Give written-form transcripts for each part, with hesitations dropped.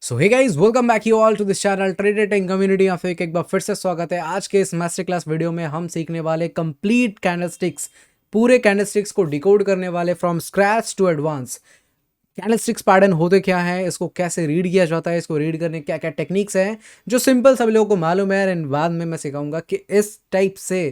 So hey guys, welcome back you all to this channel trading community. यहाँ पे एक बार फिर से स्वागत है। आज के इस मास्टर क्लास वीडियो में हम सीखने वाले कंप्लीट कैंडलस्टिक्स, पूरे कैंडलस्टिक्स को डिकोड करने वाले from scratch to advance. Candlesticks pattern होते क्या है, इसको कैसे रीड किया जाता है, इसको रीड करने क्या क्या टेक्निक्स हैं जो सिंपल सभी लोगों को मालूम है। एंड बाद में मैं सिखाऊंगा कि इस टाइप से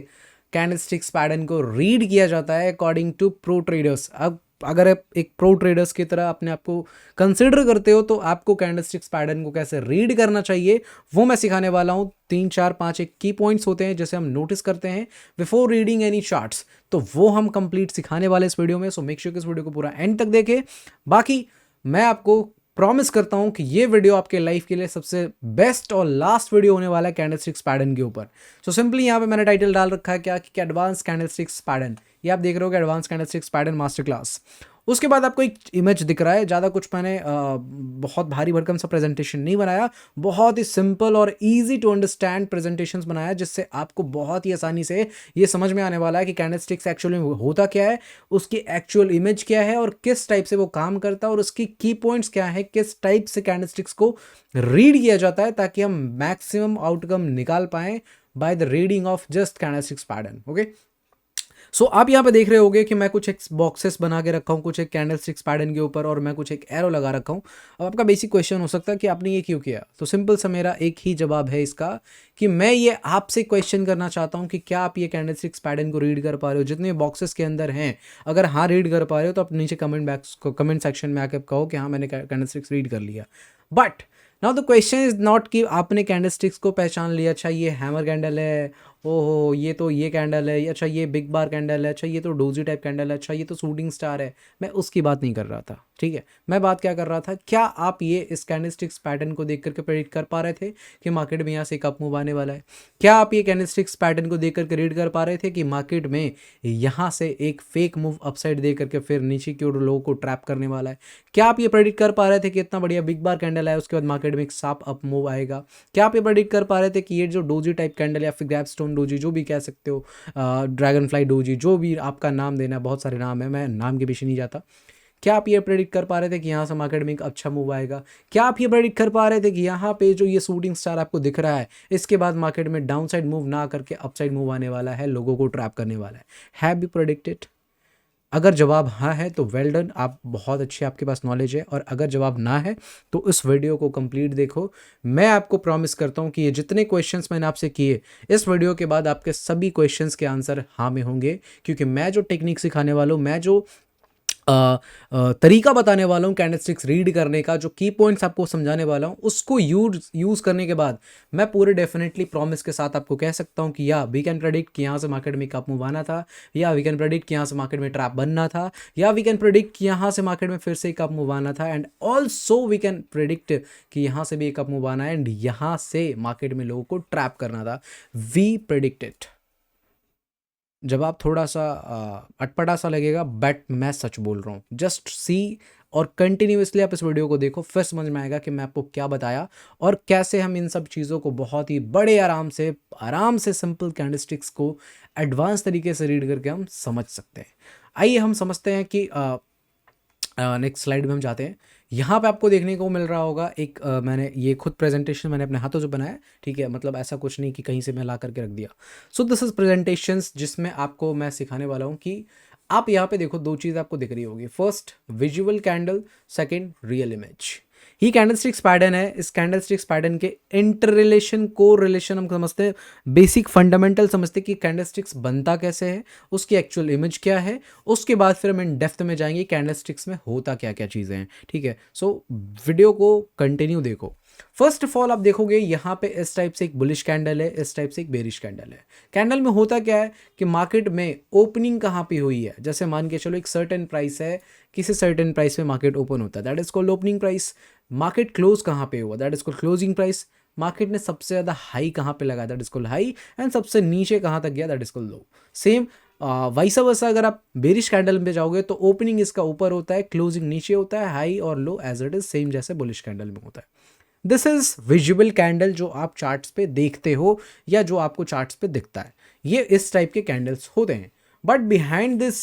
कैंडलस्टिक्स पैटर्न को रीड किया जाता है अकॉर्डिंग टू प्रो ट्रेडर्स। अब अगर आप एक प्रो ट्रेडर्स की तरह अपने आप को कंसिडर करते हो तो आपको कैंडलस्टिक्स पैटर्न को कैसे रीड करना चाहिए वो मैं सिखाने वाला हूँ। 3 4 5 एक की पॉइंट्स होते हैं जैसे हम नोटिस करते हैं बिफोर रीडिंग एनी चार्ट्स, तो वो हम कंप्लीट सिखाने वाले इस वीडियो में। सो मेक श्योर कि इस वीडियो को पूरा एंड तक देखें। बाकी मैं आपको प्रॉमिस करता हूं कि ये वीडियो आपके लाइफ के लिए सबसे बेस्ट और लास्ट वीडियो होने वाला है कैंडलस्टिक्स पैटर्न के ऊपर। सो सिंपली यहाँ पे मैंने टाइटल डाल रखा है क्या कि एडवांस कैंडलस्टिक्स पैटर्न। ये आप देख रहे हो कि advance candlesticks pattern master class. उसके बाद आपको एक इमेज दिख रहा है। ज़्यादा कुछ मैंने बहुत भारी भरकम सा प्रेजेंटेशन नहीं बनाया, बहुत ही सिंपल और इजी टू अंडरस्टैंड प्रेजेंटेशंस बनाया जिससे आपको बहुत ही आसानी से ये समझ में आने वाला है कि कैंडलस्टिक्स एक्चुअली होता क्या है, उसकी एक्चुअल इमेज क्या है और किस टाइप से वो काम करता है और उसकी की पॉइंट्स क्या है, किस टाइप से कैंडलस्टिक्स को रीड किया जाता है ताकि हम मैक्सिमम आउटकम निकाल पाएँ by the reading of just candlesticks pattern. Okay, so आप यहाँ पे देख रहे होगे कि मैं कुछ एक बॉक्सेस बना के रखा हूँ कुछ एक कैंडलस्टिक्स पैटर्न के ऊपर और मैं कुछ एक एरो लगा रखा हूँ। अब आपका बेसिक क्वेश्चन हो सकता है कि आपने ये क्यों किया, तो सिंपल सा मेरा एक ही जवाब है इसका कि मैं ये आपसे क्वेश्चन करना चाहता हूँ कि क्या आप ये कैंडलस्टिक्स पैटर्न को रीड कर पा रहे हो जितने बॉक्सेस के अंदर हैं। अगर हाँ रीड कर पा रहे हो तो आप नीचे कमेंट सेक्शन में आके कहो कि हाँ मैंने कैंडलस्टिक्स रीड कर लिया। But now the question is not कि आपने कैंडलस्टिक्स को पहचान लिया, अच्छा ये हैमर कैंडल है, ओहो ये तो ये कैंडल है, अच्छा ये बिग बार कैंडल है, अच्छा ये तो डोजी टाइप कैंडल है, अच्छा ये तो शूटिंग स्टार है। मैं उसकी बात नहीं कर रहा था, ठीक है। मैं बात क्या कर रहा था, क्या आप ये इस कैंडलस्टिक्स पैटर्न को देख करके प्रेडिक्ट कर पा रहे थे कि मार्केट में यहाँ से एक अप मूव आने वाला है? क्या आप ये कैंडलस्टिक्स पैटर्न को देख करके रीड कर पा रहे थे कि मार्केट में यहाँ से एक फेक मूव अपसाइड दे करके फिर नीचे की ओर लोगों को ट्रैप करने वाला है? क्या आप ये प्रेडिक्ट कर पा रहे थे कि इतना बढ़िया बिग बार कैंडल है उसके बाद मार्केट में एक साफ अप मूव आएगा? क्या आप ये प्रेडिक्ट कर पा रहे थे कि ये जो डोजी टाइप कैंडल या फिर ग्रैपस्टोन डोजी जो भी कह सकते हो, ड्रैगन फ्लाई डोजी, जो भी आपका नाम देना है, बहुत सारे नाम है, मैं नाम के पीछे नहीं जाता। क्या आप ये प्रेडिक्ट कर पा रहे थे कि यहाँ से मार्केट में एक अच्छा मूव आएगा? क्या आप ये प्रेडिक्ट कर पा रहे थे कि यहाँ पे जो ये शूटिंग स्टार आपको दिख रहा है इसके बाद मार्केट में डाउन साइड मूव ना करके अपसाइड मूव आने वाला है, लोगों को ट्रैप करने वाला है? Have you predicted? अगर जवाब हाँ है तो वेल डन, आप बहुत अच्छे, आपके पास नॉलेज है। और अगर जवाब ना है तो इस वीडियो को कंप्लीट देखो। मैं आपको प्रॉमिस करता हूँ कि ये जितने क्वेश्चंस मैंने आपसे किए इस वीडियो के बाद आपके सभी क्वेश्चंस के आंसर हाँ में होंगे, क्योंकि मैं जो टेक्निक सिखाने वाला हूँ, मैं जो तरीका बताने वाला हूँ कैंडलस्टिक्स रीड करने का, जो की पॉइंट्स आपको समझाने वाला हूँ, उसको यूज़ करने के बाद मैं पूरे डेफिनेटली प्रॉमिस के साथ आपको कह सकता हूँ कि या वी कैन प्रेडिक्ट कि यहाँ से मार्केट में कप मूव आना था, या वी कैन प्रेडिक्ट कि यहाँ से मार्केट में ट्रैप बनना था, या वी कैन प्रेडिक्ट कि यहाँ से मार्केट में फिर से कप मूव आना था, and also we can predict कि यहाँ से भी एक कप मूव आना है एंड यहाँ से मार्केट में लोगों को ट्रैप करना था। We predicted. जवाब थोड़ा सा अटपटा सा लगेगा बट मैं सच बोल रहा हूँ। जस्ट सी और कंटिन्यूसली आप इस वीडियो को देखो, फिर समझ में आएगा कि मैं आपको क्या बताया और कैसे हम इन सब चीज़ों को बहुत ही बड़े आराम से सिंपल कैंडलस्टिक्स को एडवांस तरीके से रीड करके हम समझ सकते हैं। आइए हम समझते हैं कि नेक्स्ट स्लाइड में हम जाते हैं। यहाँ पे आपको देखने को मिल रहा होगा एक मैंने ये खुद प्रेजेंटेशन मैंने अपने हाथों से बनाया, ठीक है। मतलब ऐसा कुछ नहीं कि कहीं से मैं ला करके रख दिया। सो दिस इज प्रेजेंटेशंस जिसमें आपको मैं सिखाने वाला हूँ कि आप यहाँ पे देखो, दो चीज़ आपको दिख रही होगी। First visual candle, second real image. ही कैंडलस्टिक्स पैटर्न है। इस कैंडलस्टिक्स पैटर्न के इंटर रिलेशन, को रिलेशन हम समझते हैं, बेसिक फंडामेंटल समझते हैं कि कैंडलस्टिक्स बनता कैसे है, उसकी एक्चुअल इमेज क्या है। उसके बाद फिर हम इन डेप्थ में जाएंगे कैंडलस्टिक्स में होता क्या क्या चीज़ें हैं, ठीक है। सो वीडियो को कंटिन्यू देखो। फर्स्ट ऑफ ऑल आप देखोगे यहाँ पे इस टाइप से एक बुलिश कैंडल है, इस टाइप से एक बेरिश कैंडल है। कैंडल में होता क्या है कि मार्केट में ओपनिंग कहाँ पे हुई है, जैसे मान के चलो एक सर्टेन प्राइस है, किसी सर्टेन प्राइस पे मार्केट ओपन होता है, that is called opening price. Market close कहाँ पे हुआ, that is called closing price. Market ने सबसे ज़्यादा हाई कहाँ पे लगाया, that is called high, and सबसे नीचे कहाँ तक गया, that is called low. Same वैसा वैसा अगर आप बेरिश कैंडल में जाओगे तो ओपनिंग इसका ऊपर होता है, क्लोजिंग नीचे होता है, हाई और लो एज इट इज सेम जैसे बुलिश कैंडल में होता है। दिस इज विजुअल कैंडल जो आप चार्ट्स पे देखते हो या जो आपको चार्ट्स पे दिखता है, ये इस टाइप के कैंडल्स होते हैं। बट बिहाइंड दिस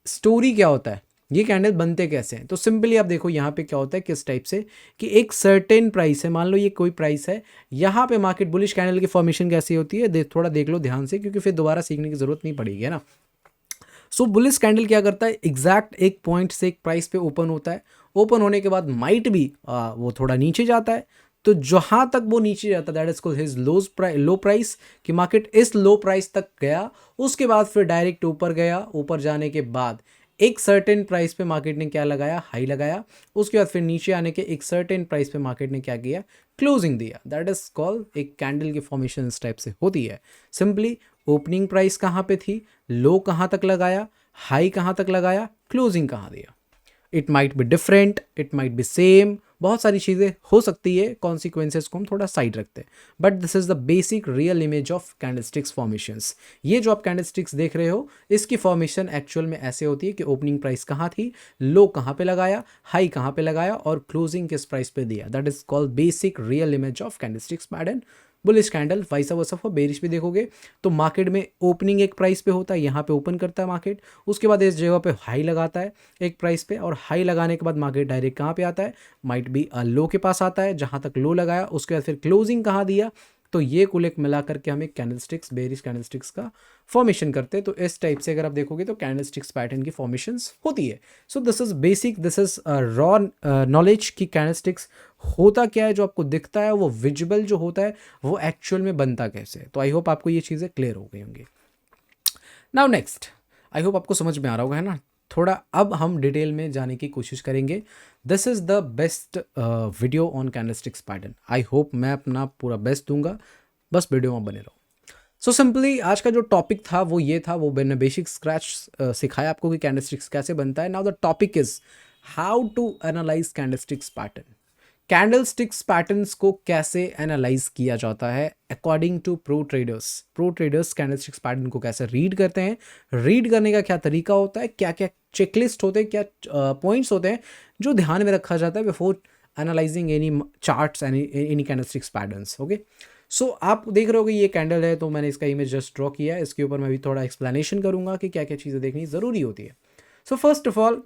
स्टोरी क्या होता है, ये कैंडल बनते कैसे हैं? तो सिंपली आप देखो यहाँ पे क्या होता है, किस टाइप से कि एक सर्टेन प्राइस है, मान लो ये कोई प्राइस है, यहाँ पे मार्केट बुलिश कैंडल की फॉर्मेशन कैसी होती है थोड़ा देख लो ध्यान से, क्योंकि फिर दोबारा सीखने की जरूरत नहीं पड़ेगी, है ना। सो बुलिश कैंडल क्या करता है, एग्जैक्ट एक पॉइंट से एक प्राइस पे ओपन होता है, ओपन होने के बाद माइट भी वो थोड़ा नीचे जाता है, तो जहां तक वो नीचे जाता है that is called his low price, कि मार्केट इस लो प्राइस तक गया, उसके बाद फिर डायरेक्ट ऊपर गया, ऊपर जाने के बाद एक सर्टेन प्राइस पे मार्केट ने क्या लगाया, हाई लगाया, उसके बाद फिर नीचे आने के एक सर्टेन प्राइस पे मार्केट ने क्या किया, क्लोजिंग दिया। दैट इज कॉल्ड एक कैंडल की फॉर्मेशन इस टाइप से होती है। सिंपली ओपनिंग प्राइस कहाँ पे थी, लो कहाँ तक लगाया, हाई कहाँ तक लगाया, क्लोजिंग कहाँ दिया। It might be different, it might be same, बहुत सारी चीज़ें हो सकती है, कॉन्सिक्वेंसेज को हम थोड़ा साइड रखते हैं, but this is the basic real image of candlesticks formations. ये जो आप कैंडलस्टिक्स देख रहे हो, इसकी फॉर्मेशन एक्चुअल में ऐसे होती है कि ओपनिंग प्राइस कहाँ थी, लो कहाँ पे लगाया, हाई कहाँ पे लगाया, और क्लोजिंग किस प्राइस पे दिया। That is called basic real image of candlesticks pattern. Bullish candle vice versa for bearish भी देखोगे तो मार्केट में ओपनिंग एक प्राइस पे होता है, यहाँ पे ओपन करता है मार्केट, उसके बाद इस जगह पे हाई लगाता है एक प्राइस पे, और हाई लगाने के बाद मार्केट डायरेक्ट कहाँ पे आता है, माइट बी लो के पास आता है, जहाँ तक लो लगाया उसके बाद फिर क्लोजिंग कहाँ दिया। तो ये कुल एक मिला करके हम एक कैंडलस्टिक्स, बेरिश कैंडलस्टिक्स का फॉर्मेशन करते हैं। तो इस टाइप से अगर आप देखोगे तो कैंडलस्टिक्स पैटर्न की फॉर्मेशंस होती है। So this is basic, this is raw knowledge की कैंडलस्टिक्स होता क्या है, जो आपको दिखता है वो विजिबल जो होता है वो एक्चुअल में बनता कैसे है। तो आई होप आपको ये चीज़ें क्लियर हो गई होंगी। नाउ नेक्स्ट, आई होप आपको समझ में आ रहा होगा, है ना। थोड़ा अब हम डिटेल में जाने की कोशिश करेंगे। This is the best video on candlesticks pattern. I hope मैं अपना पूरा बेस्ट दूंगा, बस वीडियो में बने रहो। सो सिंपली आज का जो टॉपिक था वो ये था, वो मैंने बेसिक स्क्रैच सिखाया आपको कि कैंडलस्टिक्स कैसे बनता है। Now the topic is how to analyse candlesticks pattern. Candlesticks patterns को कैसे एनालाइज किया जाता है according to pro traders. Pro traders candlesticks pattern को कैसे रीड करते हैं, रीड करने का क्या तरीका होता है, क्या क्या चेकलिस्ट होते हैं, क्या पॉइंट्स होते हैं जो ध्यान में रखा जाता है before analysing any charts any candlesticks patterns. Okay, so आप देख रहे हो कि ये कैंडल है, तो मैंने इसका इमेज जस्ट ड्रॉ किया है, इसके ऊपर मैं भी थोड़ा एक्सप्लेनेशन करूंगा कि क्या क्या चीज़ें देखनी ज़रूरी होती है। So first of all,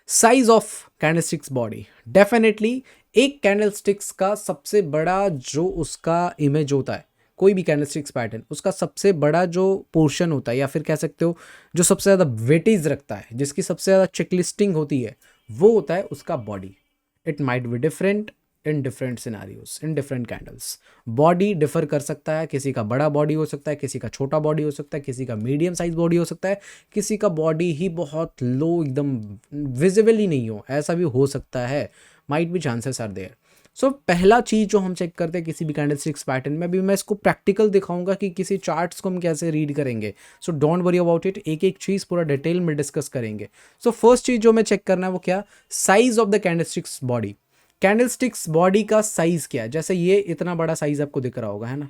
size of candlesticks body. Definitely एक कैंडलस्टिक्स का सबसे बड़ा जो उसका इमेज होता है, कोई भी कैंडलस्टिक्स पैटर्न, उसका सबसे बड़ा जो पोर्शन होता है, या फिर कह सकते हो जो सबसे ज़्यादा वेटेज रखता है, जिसकी सबसे ज़्यादा चेकलिस्टिंग होती है, वो होता है उसका body. It might be different in different scenarios, in different candles. Body differ कर सकता है, किसी का बड़ा बॉडी हो सकता है, किसी का छोटा बॉडी हो सकता है, किसी का मीडियम साइज बॉडी हो सकता है, किसी का बॉडी ही बहुत लो, एकदम विजिबल ही नहीं हो, ऐसा भी हो सकता है। माइट भी चांसेस आर देयर। सो पहला चीज़ जो हम चेक करते हैं किसी भी कैंडलस्टिक्स पैटर्न में, अभी मैं इसको प्रैक्टिकल दिखाऊंगा कि किसी चार्ट्स को हम कैसे रीड करेंगे। So don't worry about it, एक एक चीज़ पूरा डिटेल में डिस्कस करेंगे। सो फर्स्ट चीज़ जो मैं चेक करना है वो क्या, size of the candlesticks body. Candlesticks body का साइज क्या है, जैसे ये इतना बड़ा साइज आपको दिख रहा होगा, है ना,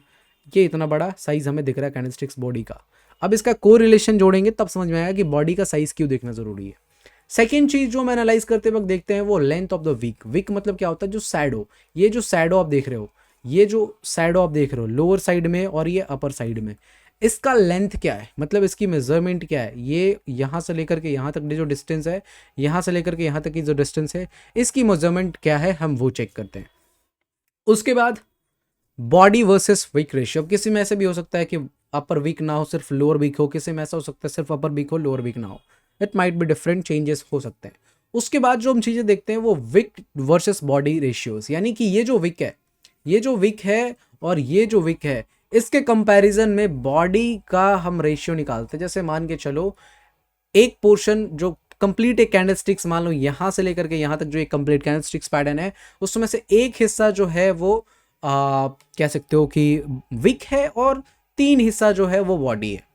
ये इतना बड़ा साइज हमें दिख रहा है कैंडलस्टिक्स बॉडी का। अब इसका कोरिलेशन जोड़ेंगे तब समझ में आएगा कि बॉडी का साइज क्यों देखना जरूरी है। सेकेंड चीज जो हम एनालाइज करते वक्त देखते हैं वो length of the wick. Wick मतलब क्या होता है, जो सैडो, ये जो सैडो आप देख रहे हो, ये जो सैडो आप देख रहे हो लोअर साइड में और ये अपर साइड में, इसका लेंथ क्या है, मतलब इसकी मेजरमेंट क्या है। ये यहाँ से लेकर के यहाँ तक जो डिस्टेंस है, यहाँ से लेकर के यहाँ तक की जो डिस्टेंस है, इसकी मेजरमेंट क्या है, हम वो चेक करते हैं। उसके बाद बॉडी वर्सेस विक रेशियो। किसी में ऐसे भी हो सकता है कि अपर वीक ना हो, सिर्फ लोअर वीक हो, किसी में ऐसा हो सकता है सिर्फ अपर वीक हो, लोअर वीक ना हो। It might be different changes हो सकते हैं। उसके बाद जो हम चीज़ें देखते हैं वो विक वर्सेस बॉडी रेशियोज, यानी कि ये जो विक है, ये जो विक है और ये जो विक है, इसके कंपैरिजन में बॉडी का हम रेशियो निकालते हैं। जैसे मान के चलो एक पोर्शन जो कंप्लीट एक कैंडलस्टिक्स, मान लो यहाँ से लेकर के यहाँ तक जो एक कंप्लीट कैंडलस्टिक्स पैटर्न है, उसमें से एक हिस्सा जो है वो कह सकते हो कि विक है और 3 हिस्सा जो है वो बॉडी है।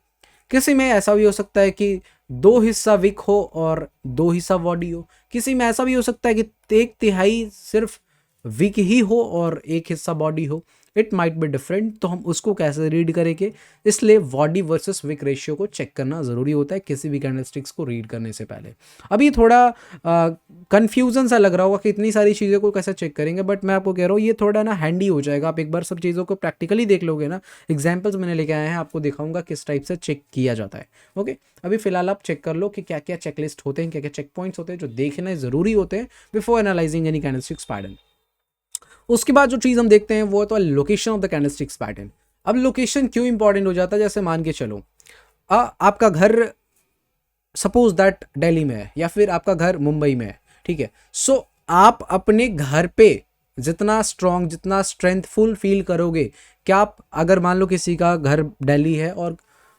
किसी में ऐसा भी हो सकता है कि 2 हिस्सा विक हो और 2 हिस्सा बॉडी हो। किसी में ऐसा भी हो सकता है कि 1/3 सिर्फ विक ही हो और 1 हिस्सा बॉडी हो। इट माइट बी डिफरेंट, तो हम उसको कैसे रीड करेंगे, इसलिए बॉडी वर्सेस विक रेशियो को चेक करना ज़रूरी होता है किसी भी कैंडलस्टिक्स को रीड करने से पहले। अभी थोड़ा कन्फ्यूजन सा लग रहा होगा कि इतनी सारी चीज़ों को कैसे चेक करेंगे, बट मैं आपको कह रहा हूँ ये थोड़ा ना हैंडी हो जाएगा, आप एक बार सब चीज़ों को प्रैक्टिकली देख लोगे ना, एग्जाम्पल्स मैंने लेके आए हैं, आपको दिखाऊंगा किस टाइप से चेक किया जाता है। ओके, अभी फिलहाल आप चेक कर लो कि क्या क्या चेकलिस्ट होते हैं, क्या क्या चेक पॉइंट्स होते हैं जो देखने ज़रूरी होते हैं before analysing any candlesticks pattern. उसके बाद जो चीज़ हम देखते हैं वो तो location of the candlesticks pattern. अब लोकेशन क्यों इंपॉर्टेंट हो जाता है, जैसे मान के चलो आपका घर सपोज दैट दिल्ली में है या फिर आपका घर मुंबई में है, ठीक है। सो आप अपने घर पे जितना स्ट्रॉन्ग, जितना स्ट्रेंथफुल फील करोगे, क्या आप अगर मान लो किसी का घर दिल्ली है और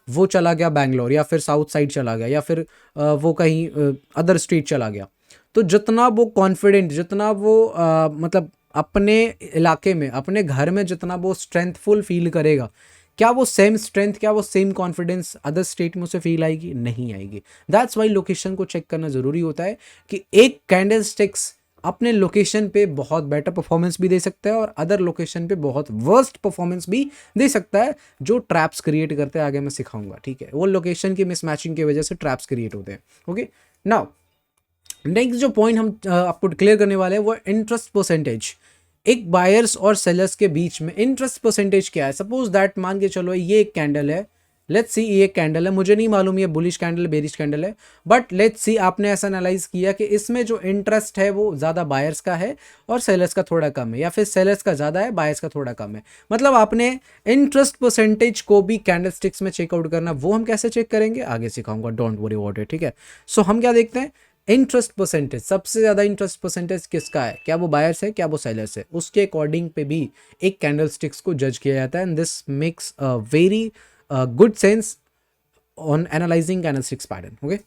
वो चला गया बैंगलोर या फिर साउथ साइड चला गया या फिर वो कहीं अदर स्टेट चला गया, तो जितना वो कॉन्फिडेंट, जितना वो मतलब अपने इलाके में, अपने घर में जितना वो स्ट्रेंथफुल फील करेगा, क्या वो सेम स्ट्रेंथ, क्या वो सेम कॉन्फिडेंस अदर स्टेट में उसे फील आएगी? नहीं आएगी। दैट्स वाई लोकेशन को चेक करना ज़रूरी होता है कि एक कैंडलस्टिक्स अपने लोकेशन पे बहुत बेटर परफॉर्मेंस भी दे सकता है और अदर लोकेशन पे बहुत वर्स्ट परफॉर्मेंस भी दे सकता है, जो ट्रैप्स क्रिएट करते हैं, आगे मैं सिखाऊंगा, ठीक है। वो लोकेशन की मिसमैचिंग की वजह से ट्रैप्स क्रिएट होते हैं। ओके, नाउ नेक्स्ट जो पॉइंट हम आपको क्लियर करने वाले हैं वो इंटरेस्ट परसेंटेज। एक बायर्स और सेलर्स के बीच में इंटरेस्ट परसेंटेज क्या है। सपोज दैट मान के चलो ये एक कैंडल है, लेट्स सी ये एक कैंडल है, मुझे नहीं मालूम ये बुलिश कैंडल बेरिश कैंडल है, बट लेट्स सी आपने ऐसा एनालाइज किया कि इसमें जो इंटरेस्ट है वो ज़्यादा बायर्स का है और सेलर्स का थोड़ा कम है, या फिर सेलर्स का ज़्यादा है, बायर्स का थोड़ा कम है। मतलब आपने इंटरेस्ट परसेंटेज को भी कैंडलस्टिक्स में चेकआउट करना, वो हम कैसे चेक करेंगे आगे सिखाऊंगा, डोंट वरी अबाउट इट, ठीक है। सो हम क्या देखते हैं, इंटरेस्ट परसेंटेज, सबसे ज़्यादा इंटरेस्ट परसेंटेज किसका है, क्या वो बायर्स है, क्या वो सेलर्स है, उसके अकॉर्डिंग पे भी एक कैंडलस्टिक्स को जज किया जाता है। And this makes a very good sense on analysing candlesticks pattern. Okay,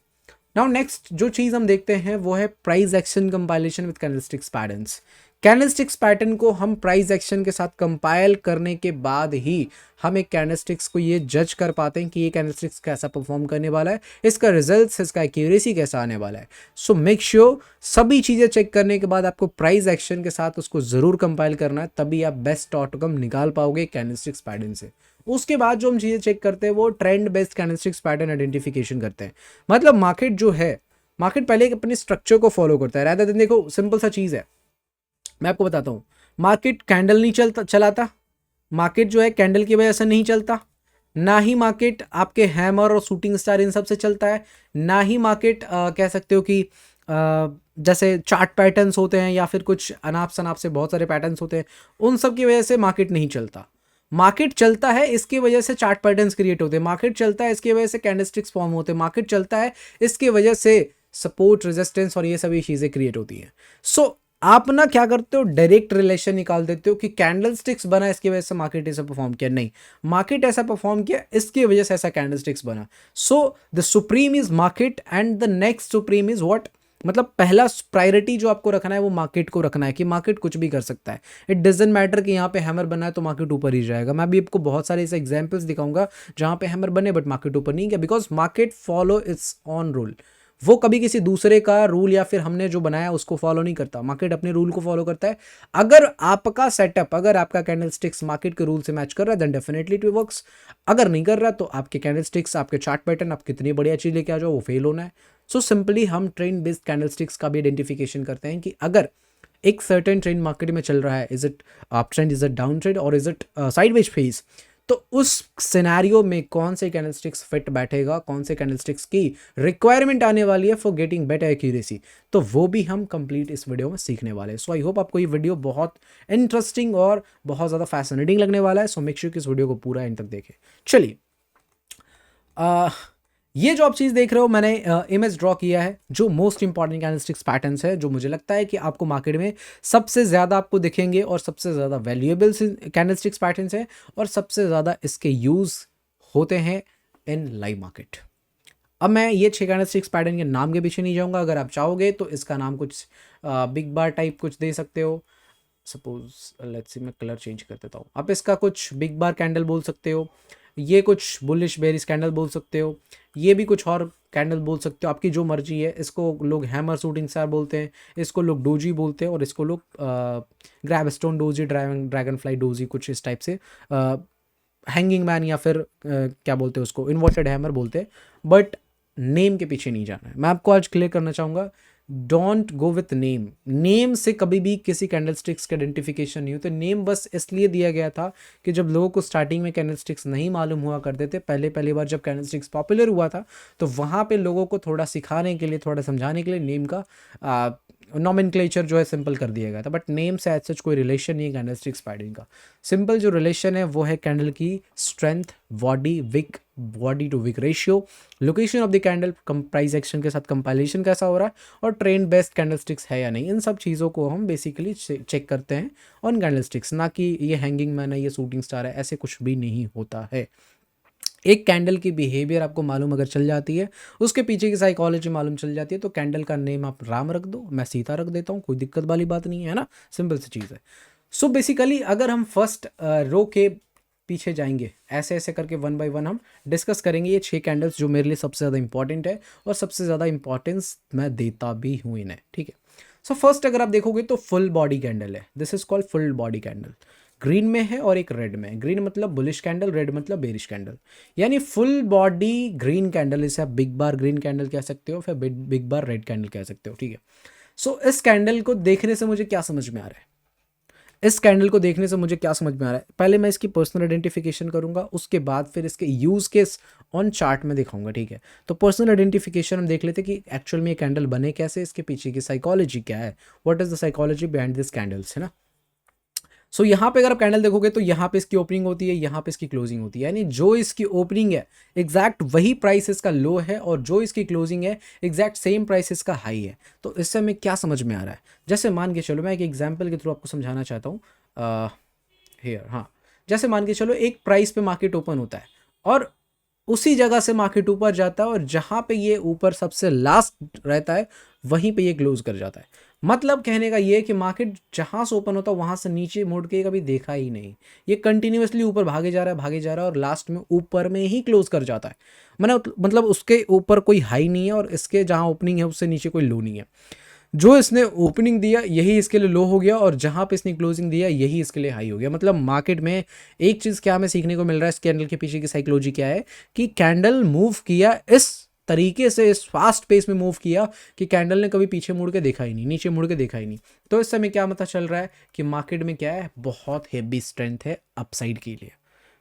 now next जो चीज़ हम देखते हैं वो है price action compilation with candlesticks patterns. Candlesticks pattern को हम प्राइस एक्शन के साथ कंपाइल करने के बाद ही हम एक कैंडलस्टिक्स को ये जज कर पाते हैं कि ये कैंडलस्टिक्स कैसा परफॉर्म करने वाला है, इसका रिजल्ट्स, इसका एक्यूरेसी कैसा आने वाला है। सो मेक श्योर सभी चीज़ें चेक करने के बाद आपको प्राइस एक्शन के साथ उसको ज़रूर कंपाइल करना है, तभी आप बेस्ट आउटकम निकाल पाओगे कैंडलस्टिक्स पैटर्न से। उसके बाद जो हम चीज़ें चेक करते हैं वो trend based candlesticks pattern identification करते हैं। मतलब मार्केट जो है, मार्केट पहले एक अपने स्ट्रक्चर को फॉलो करता है, रादर देन, देखो सिंपल सा चीज़ है, मैं आपको बताता हूँ, मार्केट कैंडल नहीं चलाता, मार्केट जो है कैंडल की वजह से नहीं चलता, ना ही मार्केट आपके हैमर और शूटिंग स्टार इन सब से चलता है, ना ही मार्केट कह सकते हो कि जैसे चार्ट पैटर्न्स होते हैं या फिर कुछ अनाप शनाप से बहुत सारे पैटर्न्स होते हैं, उन सब की वजह से मार्केट नहीं चलता। मार्केट चलता है इसकी वजह से चार्ट पैटर्न्स क्रिएट होते हैं, मार्केट चलता है इसकी वजह से कैंडलस्टिक्स फॉर्म होते हैं, मार्केट चलता है इसकी वजह से सपोर्ट, रेजिस्टेंस और ये सभी चीज़ें क्रिएट होती हैं। सो आप ना क्या करते हो, डायरेक्ट रिलेशन निकाल देते हो कि कैंडलस्टिक्स बना इसकी वजह से मार्केट ऐसा परफॉर्म किया, नहीं, मार्केट ऐसा परफॉर्म किया इसकी वजह से ऐसा कैंडलस्टिक्स बना। So the supreme is market and the next supreme is what, मतलब पहला प्रायोरिटी जो आपको रखना है वो मार्केट को रखना है कि मार्केट कुछ भी कर सकता है। इट डजेंट मैटर कि यहाँ पे हैमर बना है तो मार्केट ऊपर ही जाएगा। मैं भी आपको बहुत सारे ऐसे एग्जांपल्स दिखाऊंगा जहाँ पे हैमर बने बट मार्केट ऊपर नहीं गया, because market follow it's on rule. वो कभी किसी दूसरे का रूल या फिर हमने जो बनाया उसको फॉलो नहीं करता, मार्केट अपने रूल को फॉलो करता है। अगर आपका सेटअप, अगर आपका कैंडलस्टिक्स मार्केट के रूल से मैच कर रहा है देन डेफिनेटली इट वर्क्स, अगर नहीं कर रहा तो आपके कैंडलस्टिक्स, आपके चार्ट पैटर्न, आप कितनी बढ़िया चीज़ लेके आ जाओ वो फेल होना है। सो सिंपली हम ट्रेंड बेस्ड कैंडलस्टिक्स का भी आइडेंटिफिकेशन करते हैं कि अगर एक सर्टेन ट्रेंड मार्केट में चल रहा है, is it up trend, is it down trend और इज इट साइडवेज फेज, तो उस सिनेरियो में कौन से कैंडलस्टिक्स फिट बैठेगा, कौन से कैंडलस्टिक्स की रिक्वायरमेंट आने वाली है फॉर गेटिंग बेटर एक्यूरेसी, तो वो भी हम कंप्लीट इस वीडियो में सीखने वाले हैं। सो आई होप आपको ये वीडियो बहुत इंटरेस्टिंग और बहुत ज़्यादा फैसिनेटिंग लगने वाला है। सो मेक श्योर कि इस वीडियो को पूरा एंड तक देखें। चलिए, ये जो आप चीज़ देख रहे हो मैंने इमेज ड्रॉ किया है जो मोस्ट इंपॉर्टेंट कैंडलस्टिक्स पैटर्न्स है, जो मुझे लगता है कि आपको मार्केट में सबसे ज़्यादा आपको दिखेंगे और सबसे ज़्यादा वैल्यूएबल कैंडलस्टिक्स पैटर्न्स हैं और सबसे ज़्यादा इसके यूज़ होते हैं इन लाइव मार्केट। अब मैं ये 6 कैंडलस्टिक्स पैटर्न के नाम के पीछे नहीं जाऊँगा, अगर आप चाहोगे तो इसका नाम कुछ बिग बार टाइप कुछ दे सकते हो। सपोज लेट्स सी मैं कलर चेंज कर देता हूँ, आप इसका कुछ बिग बार कैंडल बोल सकते हो, ये कुछ बुलिश बेरिश कैंडल बोल सकते हो, ये भी कुछ और कैंडल बोल सकते हो, आपकी जो मर्जी है। इसको लोग हैमर शूटिंग स्टार बोलते हैं, इसको लोग डोजी बोलते हैं, और इसको लोग ग्रैबस्टोन डोजी, ड्रैगन फ्लाई डोजी, कुछ इस टाइप से, हैंगिंग मैन, या फिर क्या बोलते हैं उसको, इन्वर्टेड हैमर बोलते हैं। बट नेम के पीछे नहीं जाना है। मैं आपको आज क्लियर करना चाहूँगा, don't go with name. Name से कभी भी किसी कैंडल स्टिक्स का आइडेंटिफिकेशन नहीं होता। नेम बस इसलिए दिया गया था कि जब लोगों को स्टार्टिंग में कैंडल स्टिक्स नहीं मालूम हुआ करते थे, पहली बार जब कैंडल स्टिक्स पॉपुलर हुआ था, तो वहाँ पे लोगों को थोड़ा सिखाने के लिए, थोड़ा समझाने के लिए नेम का नॉमेनक्लेचर जो है सिंपल कर दिया गया था। बट नेम से एज सच कोई रिलेशन नहीं है कैंडल स्टिक्स पैटर्न का। सिंपल जो रिलेशन है वो है कैंडल की strength, body to wick ratio, location of the candle, price action के साथ कंपाइलेशन कैसा हो रहा है, और ट्रेंड बेस्ट कैंडल स्टिक्स है या नहीं। इन सब चीज़ों को हम बेसिकली चेक करते हैं ऑन कैंडल स्टिक्स, ना कि ये हैंगिंग मैन है, ये शूटिंग स्टार है, ऐसे कुछ भी नहीं होता है। एक कैंडल की बिहेवियर आपको मालूम अगर चल जाती है, उसके पीछे की साइकोलॉजी मालूम चल जाती है, तो कैंडल का नेम आप राम रख दो, मैं सीता रख देता हूँ, कोई दिक्कत वाली बात नहीं है ना, सिंपल सी चीज़ है। सो बेसिकली अगर हम फर्स्ट रो के पीछे जाएंगे, ऐसे ऐसे करके वन बाय वन हम डिस्कस करेंगे ये 6 कैंडल्स जो मेरे लिए सबसे ज़्यादा इंपॉर्टेंट है, और सबसे ज़्यादा इंपॉर्टेंस मैं देता भी हूँ इन्हें, ठीक है। सो फर्स्ट अगर आप देखोगे तो फुल बॉडी कैंडल है, this is called full body candle. Green में है और एक रेड में। ग्रीन मतलब बुलिश कैंडल, रेड मतलब बेरिश कैंडल, यानी फुल बॉडी ग्रीन कैंडल। इसे आप बिग बार ग्रीन कैंडल कह सकते हो, फिर बिग बार रेड कैंडल कह सकते हो, ठीक है। सो इस कैंडल को देखने से मुझे क्या समझ में आ रहा है, इस कैंडल को देखने से मुझे क्या समझ में आ रहा है, पहले मैं इसकी पर्सनल आइडेंटिफिकेशन करूंगा, उसके बाद फिर इसके यूज केस ऑन चार्ट में दिखाऊंगा, ठीक है। तो पर्सनल आइडेंटिफिकेशन हम देख लेते हैं कि एक्चुअल में ये कैंडल बने कैसे, इसके पीछे की साइकोलॉजी क्या है, what is the psychology behind this candles, है ना। सो यहाँ पे अगर आप कैंडल देखोगे तो यहाँ पे इसकी ओपनिंग होती है, यहाँ पे इसकी क्लोजिंग होती है, यानी जो इसकी ओपनिंग है एग्जैक्ट वही प्राइस इसका लो है, और जो इसकी क्लोजिंग है एग्जैक्ट सेम प्राइस इसका हाई है। तो इससे हमें क्या समझ में आ रहा है, जैसे मान के चलो, मैं एक एग्जाम्पल के थ्रू आपको समझाना चाहता हूँ। हेयर, हाँ, जैसे मान के चलो एक प्राइस पे मार्केट ओपन होता है, और उसी जगह से मार्केट ऊपर जाता है, और जहाँ पे ये ऊपर सबसे लास्ट रहता है वहीं पे ये क्लोज कर जाता है। मतलब कहने का ये कि मार्केट जहाँ से ओपन होता है वहाँ से नीचे मुड़ के कभी देखा ही नहीं, ये कंटिन्यूअसली ऊपर भागे जा रहा है, और लास्ट में ऊपर में ही क्लोज कर जाता है। मतलब उसके ऊपर कोई हाई नहीं है, और इसके जहाँ ओपनिंग है उससे नीचे कोई लो नहीं है। जो इसने ओपनिंग दिया यही इसके लिए लो हो गया, और जहां पे इसने क्लोजिंग दिया यही इसके लिए हाई हो गया। मतलब मार्केट में एक चीज़ क्या हमें सीखने को मिल रहा है, इस कैंडल के पीछे की साइकोलॉजी क्या है, कि कैंडल मूव किया इस तरीके से, इस फास्ट पेस में मूव किया कि कैंडल ने कभी पीछे मुड़ के देखा ही नहीं, नीचे मुड़ के देखा ही नहीं। तो इस समय क्या पता चल रहा है कि मार्केट में क्या है, बहुत हेवी स्ट्रेंथ है अपसाइड के लिए।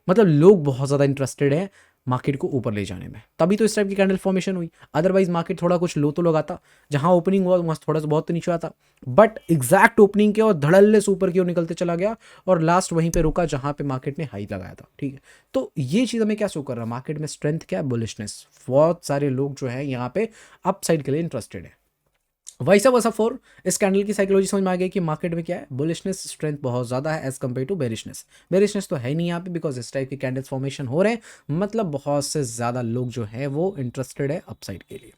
मतलब लोग बहुत ज़्यादा इंटरेस्टेड हैं मार्केट को ऊपर ले जाने में, तभी तो इस टाइप की कैंडल फॉर्मेशन हुई। अदरवाइज मार्केट थोड़ा कुछ लो तो लगाता, जहां ओपनिंग हुआ वहां थोड़ा सा बहुत तो नीचे आता, बट एग्जैक्ट ओपनिंग के और धड़ल्ले से ऊपर की ओर निकलते चला गया, और लास्ट वहीं पे रुका जहां पे मार्केट ने हाई लगाया था, ठीक है। तो ये चीज़ हमें क्या शो कर रहा है, मार्केट में स्ट्रेंथ क्या है, बुलिशनेस। बहुत सारे लोग जो है यहाँ पे अप साइड के लिए इंटरेस्टेड है। वैसा वैसा फोर, इस कैंडल की साइकोलॉजी समझ में आ गई कि मार्केट में क्या है, बुलिशनेस स्ट्रेंथ बहुत ज़्यादा है as compare to bearishness. Bearishness तो है नहीं यहाँ पे, बिकॉज इस टाइप की कैंडल्स फॉर्मेशन हो रहे हैं, मतलब बहुत से ज़्यादा लोग जो है वो इंटरेस्टेड है अपसाइड के लिए।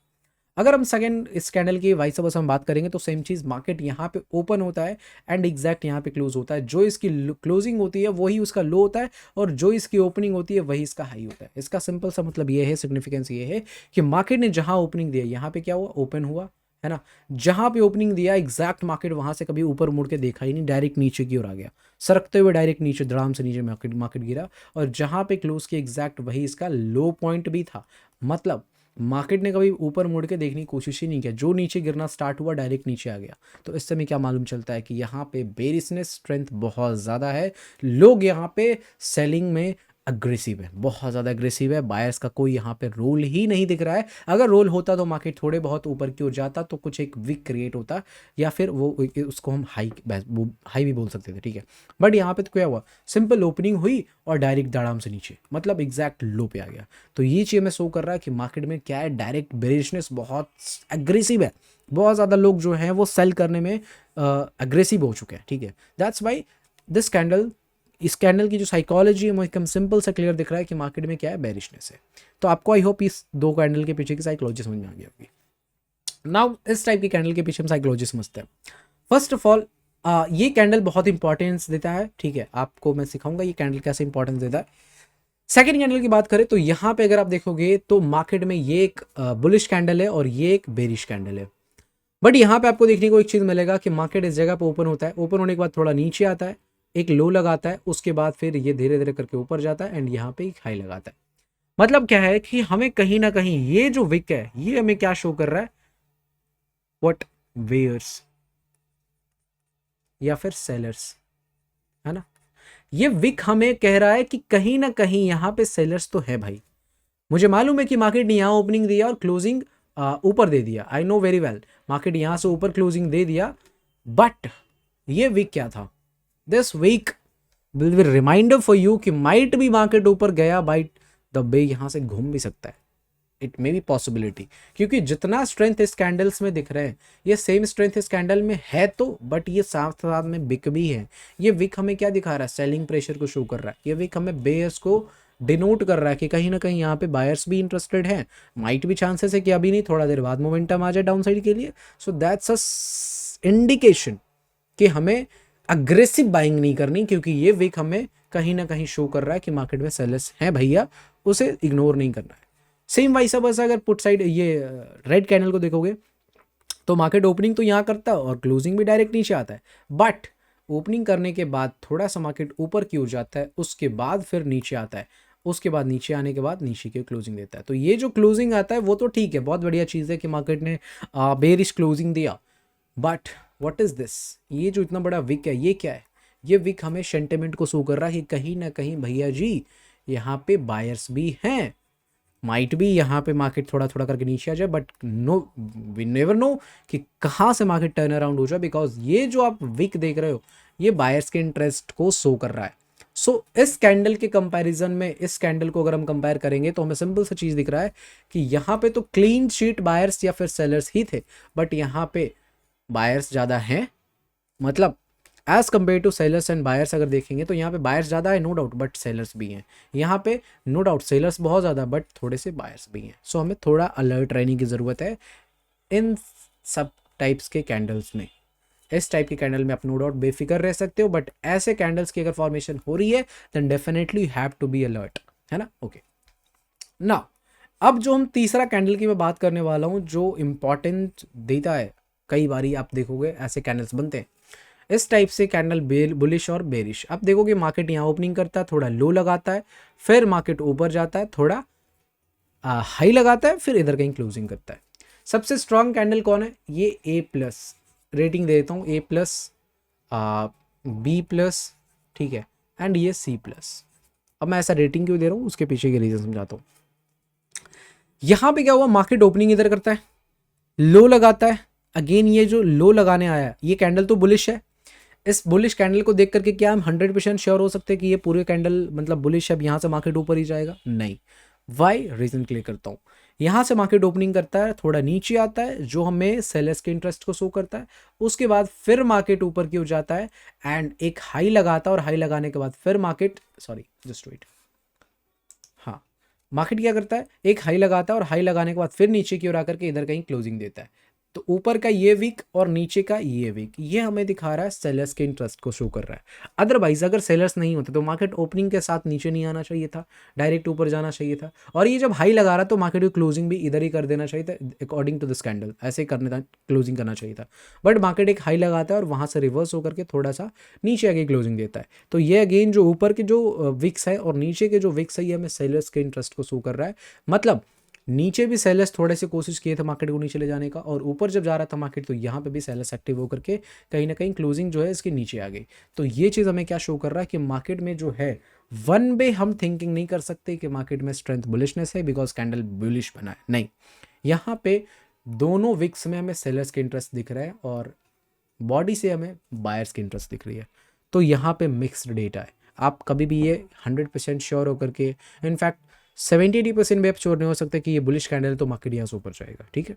अगर हम सेकंड इस कैंडल की वाइस वर्सा हम बात करेंगे तो सेम चीज़, मार्केट यहाँ पे ओपन होता है एंड एग्जैक्ट यहाँ पे क्लोज होता है। जो इसकी क्लोजिंग होती है वही उसका लो होता है, और जो इसकी ओपनिंग होती है वही इसका हाई होता है। इसका सिंपल सा मतलब ये है, सिग्निफिकेंस ये है कि मार्केट ने जहाँ ओपनिंग दिया यहाँ पे क्या हुआ, ओपन हुआ, है ना। जहां पे ओपनिंग दिया एग्जैक्ट मार्केट वहां से कभी ऊपर मुड़ के देखा ही नहीं, डायरेक्ट नीचे की ओर आ गया, सरकते हुए डायरेक्ट नीचे, धड़ाम से नीचे मार्केट गिरा, और जहां पे क्लोज किया एग्जैक्ट वही इसका लो पॉइंट भी था। मतलब मार्केट ने कभी ऊपर मुड़ के देखने की कोशिश ही नहीं किया, जो नीचे गिरना स्टार्ट हुआ डायरेक्ट नीचे आ गया। तो इस समय क्या मालूम चलता है कि यहाँ पे बेरिशनेस स्ट्रेंथ बहुत ज़्यादा है, लोग यहाँ पे सेलिंग में अग्रेसिव है, बहुत ज़्यादा अग्रेसिव है। बायर्स का कोई यहाँ पे रोल ही नहीं दिख रहा है। अगर रोल होता तो मार्केट थोड़े बहुत ऊपर की ओर जाता, तो कुछ एक विक क्रिएट होता, या फिर वो उसको हम हाई भी बोल सकते थे, ठीक है। बट यहाँ पे तो क्या हुआ, सिंपल ओपनिंग हुई और डायरेक्ट दाड़ाम से नीचे, मतलब एग्जैक्ट लो पे आ गया। तो ये चीज़ हमें शो कर रहा है कि मार्केट में क्या है, डायरेक्ट बेरिशनेस बहुत अग्रेसिव है, बहुत ज़्यादा लोग जो हैं वो सेल करने में अग्रेसिव हो चुके हैं, ठीक है। दैट्स वाई दिस कैंडल, इस कैंडल की जो साइकोलॉजी है वो एकदम सिंपल सा क्लियर दिख रहा है कि मार्केट में क्या है, बेरिशनेस है। तो आपको आई होप इस दो कैंडल के पीछे की साइकोलॉजी समझ में आ गई होगी। नाउ इस टाइप की कैंडल के पीछे हम साइकोलॉजी समझते हैं। फर्स्ट ऑफ ऑल ये कैंडल बहुत इंपॉर्टेंस देता है, ठीक है। आपको मैं सिखाऊंगा ये कैंडल कैसे इंपॉर्टेंस देता है। सेकंड कैंडल की बात करें तो यहाँ पे अगर आप देखोगे तो मार्केट में ये एक बुलिश कैंडल है और ये एक बेरिश कैंडल है। बट यहाँ पे आपको देखने को एक चीज़ मिलेगा कि मार्केट इस जगह पे ओपन होता है, ओपन होने के बाद थोड़ा नीचे आता है, एक लो लगाता है, उसके बाद फिर ये धीरे धीरे करके ऊपर जाता है एंड यहाँ पे एक हाई लगाता है। मतलब क्या है कि हमें कहीं ना कहीं ये जो विक है ये हमें क्या शो कर रहा है, व्हाट, वेयर्स या फिर सेलर्स, है ना। ये विक हमें कह रहा है कि कहीं ना कहीं यहाँ पे सेलर्स तो है भाई। मुझे मालूम है कि मार्केट ने यहाँ ओपनिंग दिया और क्लोजिंग ऊपर दे दिया, I know very well, market यहाँ से ऊपर क्लोजिंग दे दिया, बट ये वीक क्या था, this wick will be reminder for you कि माइट भी मार्केट ऊपर गया बाइट द बे यहाँ से घूम भी सकता है, इट मे बी पॉसिबिलिटी, क्योंकि जितना स्ट्रेंथ इस कैंडल्स में दिख रहे हैं ये सेम स्ट्रेंथ इस कैंडल में है तो, बट ये साथ साथ में बिक भी है। ये विक हमें क्या दिखा रहा है, सेलिंग प्रेशर को शो कर रहा है, ये विक हमें बेयर्स को डिनोट कर रहा है कि कहीं ना कहीं यहाँ पे बायर्स भी इंटरेस्टेड हैं, माइट भी चांसेस है कि अभी नहीं थोड़ा देर बाद मोमेंटम आ जाए डाउन साइड के लिए। सो दैट्स अ इंडिकेशन कि हमें अग्रेसिव बाइंग नहीं करनी, क्योंकि ये विक हमें कहीं ना कहीं शो कर रहा है कि मार्केट में सेलर्स हैं भैया, उसे इग्नोर नहीं करना है। सेम वाइसा वर्सा अगर पुट साइड ये रेड कैंडल को देखोगे तो मार्केट ओपनिंग तो यहाँ करता है और क्लोजिंग भी डायरेक्ट नीचे आता है, बट ओपनिंग करने के बाद थोड़ा सा मार्केट ऊपर की ओर जाता है, उसके बाद फिर नीचे आता है, उसके बाद नीचे आने के बाद नीचे की क्लोजिंग देता है। तो ये जो क्लोजिंग आता है वो तो ठीक है, बहुत बढ़िया चीज़ है कि मार्केट ने बेरिश क्लोजिंग दिया, बट व्हाट इज दिस, ये जो इतना बड़ा विक है ये क्या है, ये विक हमें सेंटिमेंट को शो कर रहा है कि कहीं ना कहीं भैया जी यहाँ पे बायर्स भी हैं, माइट भी यहाँ पे मार्केट थोड़ा थोड़ा करके नीचे आ जाए, but no, we never know कि कहाँ से मार्केट टर्न अराउंड हो जाए, बिकॉज ये जो आप विक देख रहे हो ये बायर्स के इंटरेस्ट को शो कर रहा है। सो इस कैंडल के कंपैरिजन में इस कैंडल को अगर हम कंपेयर करेंगे तो हमें सिंपल सा चीज़ दिख रहा है कि यहाँ पे तो क्लीन शीट बायर्स या फिर सेलर्स ही थे, बट यहाँ पे बायर्स ज़्यादा हैं, मतलब as compare to sellers and buyers अगर देखेंगे तो यहाँ पे बायर्स ज़्यादा है नो डाउट, बट सेलर्स भी हैं यहाँ पे, नो डाउट सेलर्स बहुत ज़्यादा बट थोड़े से बायर्स भी हैं। सो हमें थोड़ा अलर्ट रहने की ज़रूरत है इन सब टाइप्स के कैंडल्स में। इस टाइप के कैंडल में आप नो डाउट बेफिक्र रह सकते हो, बट ऐसे कैंडल्स की अगर फॉर्मेशन हो रही है then definitely you have to be alert, है ना। ओके ना, अब जो हम तीसरा कैंडल की मैं बात करने वाला हूँ जो इम्पॉर्टेंट देता है, कई बारी आप देखोगे ऐसे कैंडल्स बनते हैं इस टाइप से कैंडल, बुलिश और बेरिश। आप देखोगे मार्केट यहाँ ओपनिंग करता है, थोड़ा लो लगाता है, फिर मार्केट ऊपर जाता है, थोड़ा हाई लगाता है, फिर इधर कहीं क्लोजिंग करता है। सबसे स्ट्रांग कैंडल कौन है, ये ए प्लस रेटिंग दे देता हूँ, ए प्लस, बी प्लस, ठीक है, एंड ये सी प्लस। अब मैं ऐसा रेटिंग क्यों दे रहा हूँ उसके पीछे के रीजन समझाता हूँ। यहाँ पे क्या हुआ, मार्केट ओपनिंग इधर करता है, लो लगाता है, अगेन ये जो लो लगाने आया ये कैंडल तो बुलिश है, इस बुलिश कैंडल को देख करके क्या हम 100% श्योर हो सकते हैं कि ये पूरे कैंडल मतलब बुलिश है, अब यहाँ से मार्केट ऊपर ही जाएगा, नहीं। वाई, रीजन क्लियर करता हूँ। यहाँ से मार्केट ओपनिंग करता है, थोड़ा नीचे आता है जो हमें सेलर्स के इंटरेस्ट को शो करता है, उसके बाद फिर मार्केट ऊपर की ओर जाता है एंड एक हाई लगाता है, और हाई लगाने के बाद फिर मार्केट, सॉरी जस्ट वेट, हाँ, मार्केट क्या करता है, एक हाई लगाता है और हाई लगाने के बाद फिर नीचे की ओर आकर के इधर कहीं क्लोजिंग देता है। तो ऊपर का ये वीक और नीचे का ये वीक, ये हमें दिखा रहा है सेलर्स के इंटरेस्ट को शो कर रहा है। अदरवाइज अगर सेलर्स नहीं होते तो मार्केट ओपनिंग के साथ नीचे नहीं आना चाहिए था, डायरेक्ट ऊपर जाना चाहिए था, और ये जब हाई लगा रहा तो मार्केट की क्लोजिंग भी इधर ही कर देना चाहिए था अकॉर्डिंग टू दिस कैंडल, ऐसे ही करने था, क्लोजिंग करना चाहिए था। बट मार्केट एक हाई लगाता है और वहाँ से रिवर्स होकर के थोड़ा सा नीचे आगे क्लोजिंग देता है। तो ये अगेन जो ऊपर के जो विक्स है और नीचे के जो विक्स है ये हमें सेलर्स के इंटरेस्ट को शो कर रहा है। मतलब नीचे भी सेलर्स थोड़े से कोशिश किए थे मार्केट को नीचे ले जाने का, और ऊपर जब जा रहा था मार्केट तो यहाँ पे भी सेलर्स एक्टिव होकर के कहीं ना कहीं क्लोजिंग जो है इसके नीचे आ गई। तो ये चीज़ हमें क्या शो कर रहा है कि मार्केट में जो है वन वे हम थिंकिंग नहीं कर सकते कि मार्केट में स्ट्रेंथ बुलिशनेस है बिकॉज कैंडल बुलिश बना है, नहीं। यहाँ पे दोनों विक्स में हमें सेलर्स के इंटरेस्ट दिख रहा है और बॉडी से हमें बायर्स की इंटरेस्ट दिख रही है। तो यहाँ पे मिक्स्ड डेटा है, आप कभी भी ये 100% श्योर होकर के, इनफैक्ट 70-80% भी आप श्योर नहीं हो सकते कि ये बुलिश कैंडल है तो मार्केट यहाँ से ऊपर जाएगा, ठीक है।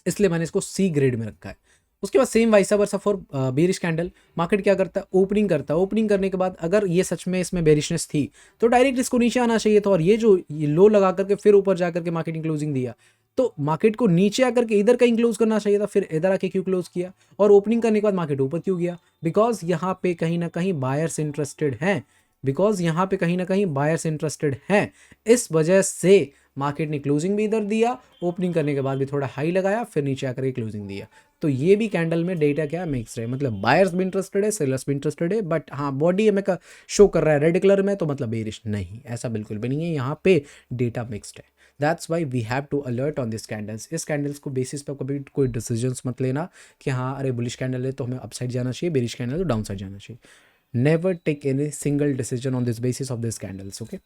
इसलिए मैंने इसको सी ग्रेड में रखा है। उसके बाद same वाइसा versa for bearish candle, market क्या करता है, ओपनिंग करता है, ओपनिंग करने के बाद अगर ये सच में इसमें बेरिशनेस थी तो डायरेक्ट इसको नीचे आना चाहिए था, और ये जो ये लो लगा करके फिर ऊपर जा करके मार्केट ने क्लोजिंग दिया, तो मार्केट को नीचे आकर के इधर कहीं क्लोज करना चाहिए था, फिर इधर आके क्यों क्लोज किया, और ओपनिंग करने के बाद मार्केट ऊपर क्यों गया, बिकॉज यहाँ पे कहीं ना कहीं बायर्स इंटरेस्टेड हैं बिकॉज यहाँ पे कहीं ना कहीं बायर्स इंटरेस्टेड हैं, इस वजह से मार्केट ने क्लोजिंग भी इधर दिया, ओपनिंग करने के बाद भी थोड़ा हाई लगाया, फिर नीचे आकर के क्लोजिंग दिया। तो ये भी कैंडल में डेटा क्या मिक्स है, मतलब बायर्स भी इंटरेस्टेड है, सेलर्स भी इंटरेस्टेड है, बट हाँ बॉडी हमें का शो कर रहा है रेड कलर में, तो मतलब बेरिश नहीं, ऐसा बिल्कुल भी नहीं है, यहाँ पे डेटा मिक्सड है। That's why we have to alert on this candles. इस कैंडल्स को बेसिस पे कभी कोई डिसीजंस मत लेना कि हाँ अरे बुलिश कैंडल है तो हमें अपसाइड जाना चाहिए, बेरिश कैंडल तो डाउन साइड जाना चाहिए। Never take any single decision on this basis of this candles. Okay,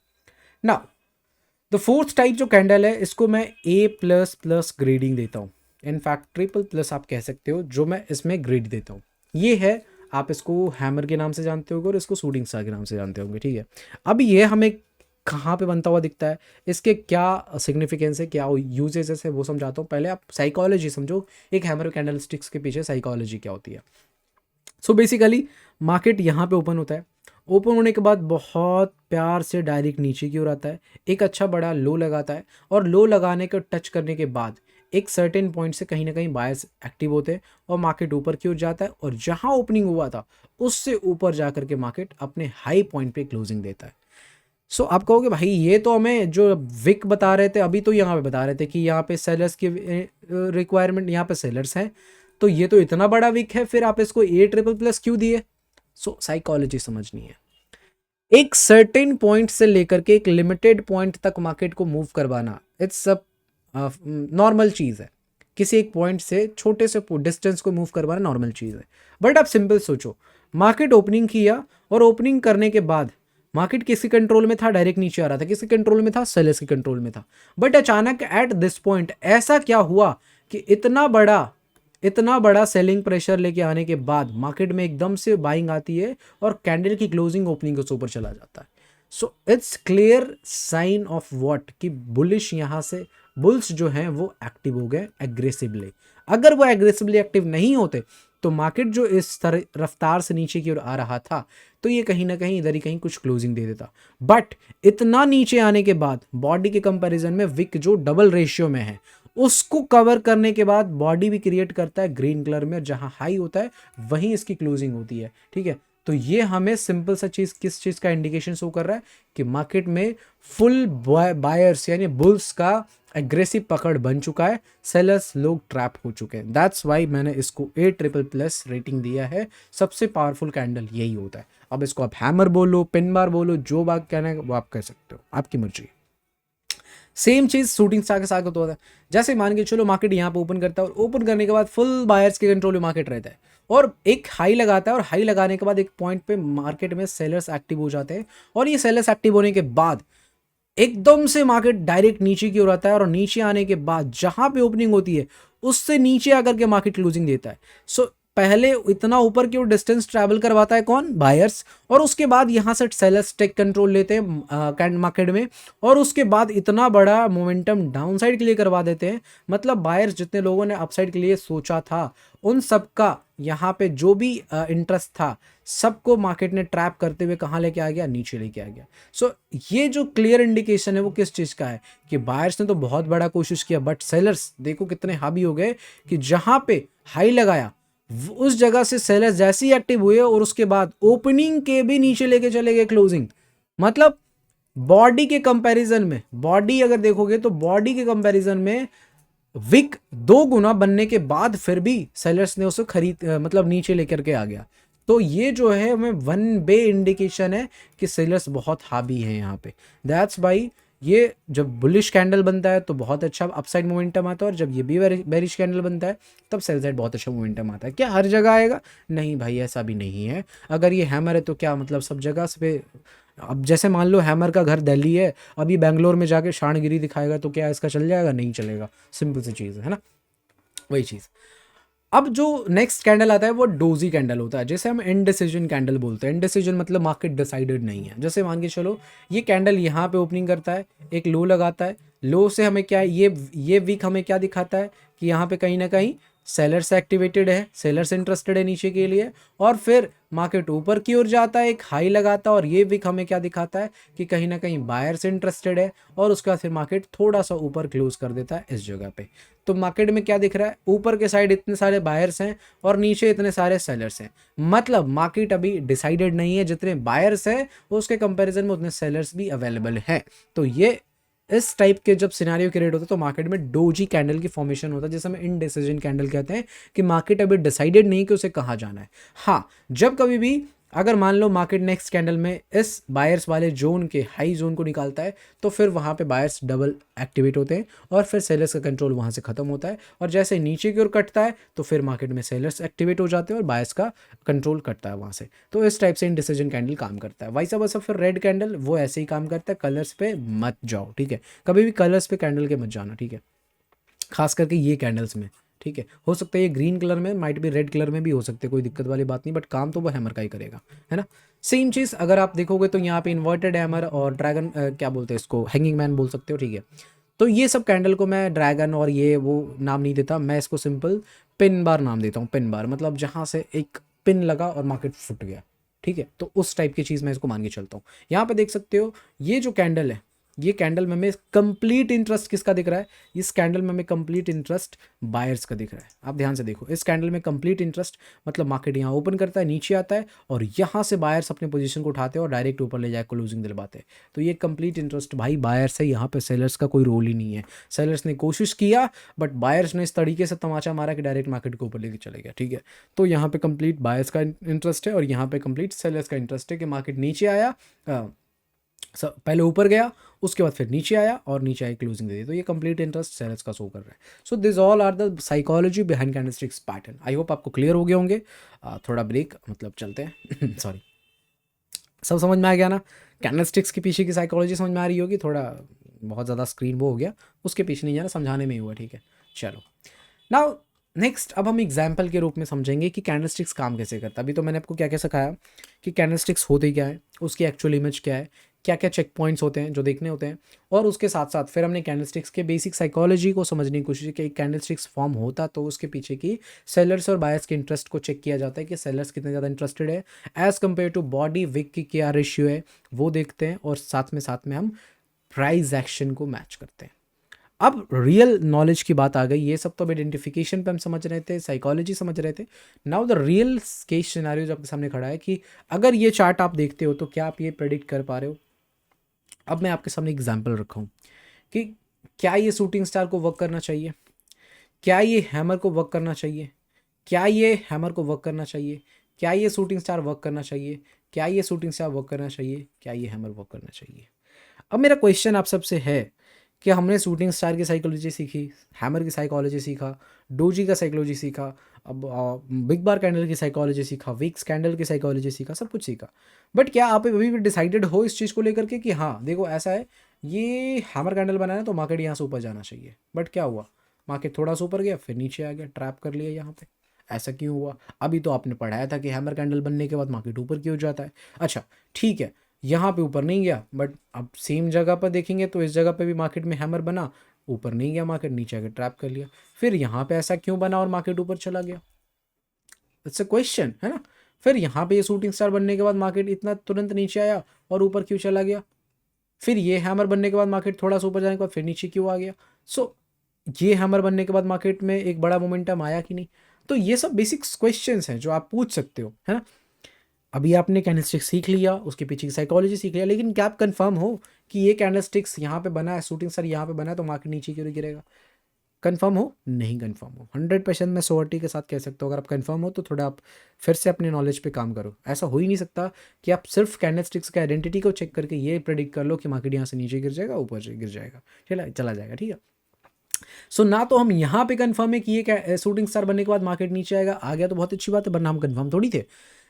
now the fourth type जो कैंडल है इसको मैं A++ ग्रेडिंग देता हूँ, इनफैक्ट ट्रिपल+ आप कह सकते हो, जो मैं इसमें ग्रेड देता हूँ। ये है, आप इसको हैमर के नाम से जानते होगे और इसको शूटिंग स्टार के नाम से जानते होंगे, ठीक है। अब ये हमें कहाँ पे बनता हुआ दिखता है, इसके क्या सिग्निफिकेंस है, क्या यूजेस है, वो समझाता हूँ। पहले आप साइकोलॉजी समझो, एक हैमर कैंडल स्टिक्स के पीछे साइकोलॉजी क्या होती है। सो बेसिकली मार्केट यहाँ पे ओपन होता है, ओपन होने के बाद बहुत प्यार से डायरेक्ट नीचे की ओर आता है, एक अच्छा बड़ा लो लगाता है, और लो लगाने को टच करने के बाद एक सर्टेन पॉइंट से कहीं ना कहीं बायर्स एक्टिव होते हैं और मार्केट ऊपर की ओर जाता है, और जहाँ ओपनिंग हुआ था उससे ऊपर जा करके मार्केट अपने हाई पॉइंट पे क्लोजिंग देता है। सो आप कहोगे भाई ये तो हमें जो विक बता रहे थे अभी, तो यहाँ पे बता रहे थे कि यहाँ पे सेलर्स की रिक्वायरमेंट, यहाँ पे सेलर्स हैं, तो ये तो इतना बड़ा विक है, फिर आप इसको A++ क्यों दिए। सो साइकोलॉजी समझनी है, एक सर्टेन पॉइंट से लेकर के एक लिमिटेड पॉइंट तक मार्केट को मूव करवाना, इट्स अ नॉर्मल चीज़ है। किसी एक पॉइंट से छोटे से डिस्टेंस को मूव करवाना नॉर्मल चीज़ है। बट आप सिंपल सोचो, मार्केट ओपनिंग किया और ओपनिंग करने के बाद मार्केट किसके कंट्रोल में था, डायरेक्ट नीचे आ रहा था, किसके कंट्रोल में था, सेलर्स के कंट्रोल में था। बट अचानक एट दिस पॉइंट ऐसा क्या हुआ कि इतना बड़ा सेलिंग प्रेशर लेके आने के बाद मार्केट में एकदम से बाइंग आती है और कैंडल की क्लोजिंग ओपनिंग के ऊपर चला जाता है। So it's clear sign of what कि बुलिश यहाँ से बुल्स जो हैं वो एक्टिव हो गए एग्रेसिवली। अगर वो एग्रेसिवली एक्टिव नहीं होते तो मार्केट जो इस तरह रफ्तार से नीचे की ओर आ रहा था तो ये कहीं ना कहीं इधर ही कहीं कुछ क्लोजिंग दे देता। बट इतना नीचे आने के बाद बॉडी के कंपैरिजन में विक जो डबल रेशियो में है उसको कवर करने के बाद बॉडी भी क्रिएट करता है ग्रीन कलर में, जहां हाई होता है वहीं इसकी क्लोजिंग होती है, ठीक है। तो ये हमें सिंपल सा चीज किस चीज का इंडिकेशन शो कर रहा है कि मार्केट में फुल बायर्स यानी बुल्स का एग्रेसिव पकड़ बन चुका है, सेलर्स लोग ट्रैप हो चुके हैं। दैट्स वाई मैंने इसको A++ रेटिंग दिया है। सबसे पावरफुल कैंडल यही होता है। अब इसको आप हैमर बोलो, पिन बार बोलो, जो बात कहना है वो आप कह सकते हो, आपकी मर्जी। सेम चीज शूटिंग स्टार के साथ होता है। जैसे मान के चलो मार्केट यहाँ पे ओपन करता है और ओपन करने के बाद फुल बायर्स के कंट्रोल में मार्केट रहता है और एक हाई लगाता है, और हाई लगाने के बाद एक पॉइंट पे मार्केट में सेलर्स एक्टिव हो जाते हैं, और ये सेलर्स एक्टिव होने के बाद एकदम से मार्केट डायरेक्ट नीचे की ओर आता है, और नीचे आने के बाद जहां पे ओपनिंग होती है उससे नीचे आकर के मार्केट क्लोजिंग देता है। सो पहले इतना ऊपर की ओर डिस्टेंस ट्रैवल करवाता है कौन, बायर्स, और उसके बाद यहां से सेलर्स टेक कंट्रोल लेते हैं मार्केट में, और उसके बाद इतना बड़ा मोमेंटम डाउन साइड के लिए करवा देते हैं। मतलब बायर्स जितने लोगों ने अपसाइड के लिए सोचा था उन सबका यहाँ पे जो भी इंटरेस्ट था सबको मार्केट ने ट्रैप करते हुए कहाँ लेके आ गया, नीचे लेके आ गया। सो ये जो क्लियर इंडिकेशन है वो किस चीज़ का है कि बायर्स ने तो बहुत बड़ा कोशिश किया, बट सेलर्स देखो कितने हावी हो गए कि जहाँ पे हाई लगाया उस जगह से सेलर्स जैसे ही एक्टिव हुए और उसके बाद ओपनिंग के भी नीचे लेके चले गए क्लोजिंग। मतलब बॉडी के कंपैरिजन में, बॉडी अगर देखोगे तो बॉडी के कंपैरिजन में विक 2 गुना बनने के बाद फिर भी सेलर्स ने उसे मतलब नीचे लेकर के आ गया। तो ये जो है हमें वन वे इंडिकेशन है कि सेलर्स बहुत हावी है यहाँ पे। दैट्स वाई ये जब बुलिश कैंडल बनता है तो बहुत अच्छा अपसाइड मोमेंटम आता है, और जब ये भी बेरिश कैंडल बनता है तब सेल साइड बहुत अच्छा मोमेंटम आता है। क्या हर जगह आएगा? नहीं भाई, ऐसा भी नहीं है। अगर ये हैमर है तो क्या मतलब सब जगह पे, अब जैसे मान लो हैमर का घर दिल्ली है, अभी बेंगलोर में जाके शाणगिरी दिखाएगा तो क्या इसका चल जाएगा? नहीं चलेगा। सिंपल सी चीज़ है ना, वही चीज़। अब जो नेक्स्ट कैंडल आता है वो डोजी कैंडल होता है, जैसे हम इनडिसीजन कैंडल बोलते हैं। इनडिसीजन मतलब मार्केट डिसाइडेड नहीं है। जैसे मान के चलो ये कैंडल यहाँ पे ओपनिंग करता है, एक लो लगाता है, लो से हमें क्या ये वीक हमें क्या दिखाता है कि यहाँ पे कहीं ना कहीं सेलर्स एक्टिवेटेड है, सेलर्स इंटरेस्टेड है नीचे के लिए, और फिर मार्केट ऊपर की ओर जाता है, एक हाई लगाता है और ये विक हमें क्या दिखाता है कि कहीं ना कहीं बायर्स इंटरेस्टेड है और उसके बाद फिर मार्केट थोड़ा सा ऊपर क्लोज कर देता है इस जगह पे। तो मार्केट में क्या दिख रहा है, ऊपर के साइड इतने सारे बायर्स हैं और नीचे इतने सारे सेलर्स हैं, मतलब मार्केट अभी डिसाइडेड नहीं है, जितने बायर्स हैं उसके कंपैरिजन में उतने सेलर्स भी अवेलेबल हैं। तो ये इस टाइप के जब सिनेरियो क्रिएट होता है तो मार्केट में डोजी कैंडल की फॉर्मेशन होता है, जिसे हम इनडिसीजन कैंडल कहते हैं कि मार्केट अभी डिसाइडेड नहीं कि उसे कहाँ जाना है। हाँ, जब कभी भी अगर मान लो मार्केट नेक्स्ट कैंडल में इस बायर्स वाले जोन के हाई जोन को निकालता है तो फिर वहाँ पे बायर्स डबल एक्टिवेट होते हैं और फिर सेलर्स का कंट्रोल वहाँ से खत्म होता है, और जैसे नीचे की ओर कटता है तो फिर मार्केट में सेलर्स एक्टिवेट हो जाते हैं और बायर्स का कंट्रोल कटता है वहाँ से। तो इस टाइप से इनडिसीजन कैंडल काम करता है। वैसा वैसा फिर रेड कैंडल वो ऐसे ही काम करता है, कलर्स पे मत जाओ, ठीक है, कभी भी कलर्स पे कैंडल के मत जाना, ठीक है, खास करके ये कैंडल्स में, ठीक है। हो सकता है ये ग्रीन कलर में, माइट भी रेड कलर में भी हो सकते हैं, कोई दिक्कत वाली बात नहीं, बट काम तो वो हैमर का ही करेगा, है ना। सेम चीज़ अगर आप देखोगे तो यहाँ पे इन्वर्टेड हैमर और ड्रैगन क्या बोलते हैं इसको, हैंगिंग मैन बोल सकते हो, ठीक है। तो ये सब कैंडल को मैं ड्रैगन और ये वो नाम नहीं देता, मैं इसको सिंपल पिन बार नाम देता हूँ। पिन बार मतलब जहाँ से एक पिन लगा और मार्केट फुट गया, ठीक है, तो उस टाइप की चीज़ मैं इसको मान के चलता हूँ। यहाँ पे देख सकते हो ये जो कैंडल है, ये कैंडल में हमें कंप्लीट इंटरेस्ट किसका दिख रहा है, इस कैंडल में हमें कंप्लीट इंटरेस्ट बायर्स का दिख रहा है। आप ध्यान से देखो, इस कैंडल में कंप्लीट इंटरेस्ट मतलब मार्केट यहाँ ओपन करता है, नीचे आता है और यहाँ से बायर्स अपने पोजीशन को उठाते हैं और डायरेक्ट ऊपर ले जाकर क्लोजिंग दिलवाते हैं। तो ये कंप्लीट इंटरेस्ट भाई बायर्स है, यहाँ पे सेलर्स का कोई रोल ही नहीं है। सेलर्स ने कोशिश किया बट बायर्स ने इस तरीके से तमाचा मारा कि डायरेक्ट मार्केट को ऊपर लेके चले गया, ठीक है। तो यहाँ पे कंप्लीट बायर्स का इंटरेस्ट है और यहाँ पे कंप्लीट सेलर्स का इंटरेस्ट है कि मार्केट नीचे आया, पहले ऊपर गया, उसके बाद फिर नीचे आया और नीचे आई क्लोजिंग दे दी। तो ये कंप्लीट इंटरेस्ट सेलर्स का शो कर रहा है। So this all are the psychology behind candlesticks pattern. I hope आपको क्लियर हो गए होंगे। थोड़ा ब्रेक मतलब चलते हैं सॉरी, सब समझ में आ गया ना, कैंडलस्टिक्स के पीछे की साइकोलॉजी समझ में आ रही होगी। थोड़ा बहुत ज़्यादा स्क्रीन वो हो गया, उसके पीछे नहीं जाना, समझाने में ही हुआ, ठीक है। चलो नाउ नेक्स्ट, अब हम एग्जाम्पल के रूप में समझेंगे कि कैंडलस्टिक्स काम कैसे करता है। अभी तो मैंने आपको क्या क्या सिखाया कि कैंडलस्टिक्स होते क्या है, उसकी एक्चुअल इमेज क्या है, क्या क्या चेक पॉइंट्स होते हैं जो देखने होते हैं, और उसके साथ साथ फिर हमने कैंडलस्टिक्स के बेसिक साइकोलॉजी को समझने की कोशिश की कि एक कैंडलस्टिक्स फॉर्म होता तो उसके पीछे की सेलर्स और बायर्स के इंटरेस्ट को चेक किया जाता है कि सेलर्स कितने ज़्यादा इंटरेस्टेड है as compare to body wick की क्या रेशियो है वो देखते हैं, और साथ में हम प्राइस एक्शन को मैच करते हैं। अब रियल नॉलेज की बात आ गई, ये सब तो अब आइडेंटिफिकेशन पे हम समझ रहे थे, साइकोलॉजी समझ रहे थे। Now the real case scenario जो आपके सामने खड़ा है कि अगर ये चार्ट आप देखते हो तो क्या आप ये प्रेडिक्ट कर पा रहे हो। अब मैं आपके सामने एग्जांपल रखा हूँ कि क्या ये शूटिंग स्टार को वर्क करना चाहिए, क्या ये हैमर को वर्क करना चाहिए, क्या ये हैमर को वर्क करना चाहिए, क्या ये शूटिंग स्टार वर्क करना चाहिए, क्या ये शूटिंग स्टार वर्क करना चाहिए, क्या ये हैमर वर्क करना चाहिए। अब मेरा क्वेश्चन आप सबसे है कि हमने शूटिंग स्टार की साइकोलॉजी सीखी, हैमर की साइकोलॉजी सीखा, डोजी का साइकोलॉजी सीखा, अब बिग बार कैंडल की साइकोलॉजी सीखा, वीक्स कैंडल की साइकोलॉजी सीखा, सब कुछ सीखा, बट क्या आप अभी भी डिसाइडेड हो इस चीज़ को लेकर के कि हाँ देखो ऐसा है, ये हैमर कैंडल बनाना है तो मार्केट यहाँ से ऊपर जाना चाहिए, बट क्या हुआ, मार्केट थोड़ा सा ऊपर गया फिर नीचे आ गया, ट्रैप कर लिया यहाँ पे, ऐसा क्यों हुआ। अभी तो आपने पढ़ाया था कि हैमर कैंडल बनने के बाद मार्केट ऊपर क्यों जाता है। अच्छा ठीक है, यहाँ पे ऊपर नहीं गया, बट अब सेम जगह पर देखेंगे तो इस जगह पे भी मार्केट में हैमर बना, ऊपर नहीं गया मार्केट, नीचे आके ट्रैप कर लिया, फिर यहाँ पे ऐसा क्यों बना और मार्केट ऊपर चला गया, इट्स अ क्वेश्चन, है ना। फिर यहाँ पे ये शूटिंग स्टार बनने के बाद मार्केट इतना तुरंत नीचे आया और ऊपर क्यों चला गया, फिर ये हैमर बनने के बाद मार्केट थोड़ा सा ऊपर जाने के बाद फिर नीचे क्यों आ गया। सो ये हैमर बनने के बाद मार्केट में एक बड़ा मोमेंटम आया कि नहीं। तो ये सब बेसिक क्वेश्चंस हैं जो आप पूछ सकते हो, है ना। अभी आपने कैंडलस्टिक्स सीख लिया, उसके पीछे की साइकोलॉजी सीख लिया, लेकिन क्या आप कंफर्म हो कि ये कैंडलस्टिक्स यहाँ पे बना है, शूटिंग स्टार यहाँ पे बना है तो मार्केट नीचे क्यों गिरेगा। कंफर्म हो, नहीं कंफर्म हो, 100% मैं श्योरिटी के साथ कह सकता हूँ। अगर आप कंफर्म हो तो थोड़ा आप फिर से अपने नॉलेज पे काम करो। ऐसा हो ही नहीं सकता कि आप सिर्फ कैंडलस्टिक्स के आइडेंटिटी को चेक करके ये प्रेडिक्ट कर लो कि मार्केट यहाँ से नीचे गिर जाएगा, ऊपर से गिर जाएगा, चला जाएगा, ठीक है। सो ना तो हम यहाँ पे कंफर्म है कि ये शूटिंग स्टार बनने के बाद मार्केट नीचे आएगा, आ गया तो बहुत अच्छी बात है, वरना हम कंफर्म थोड़ी थे।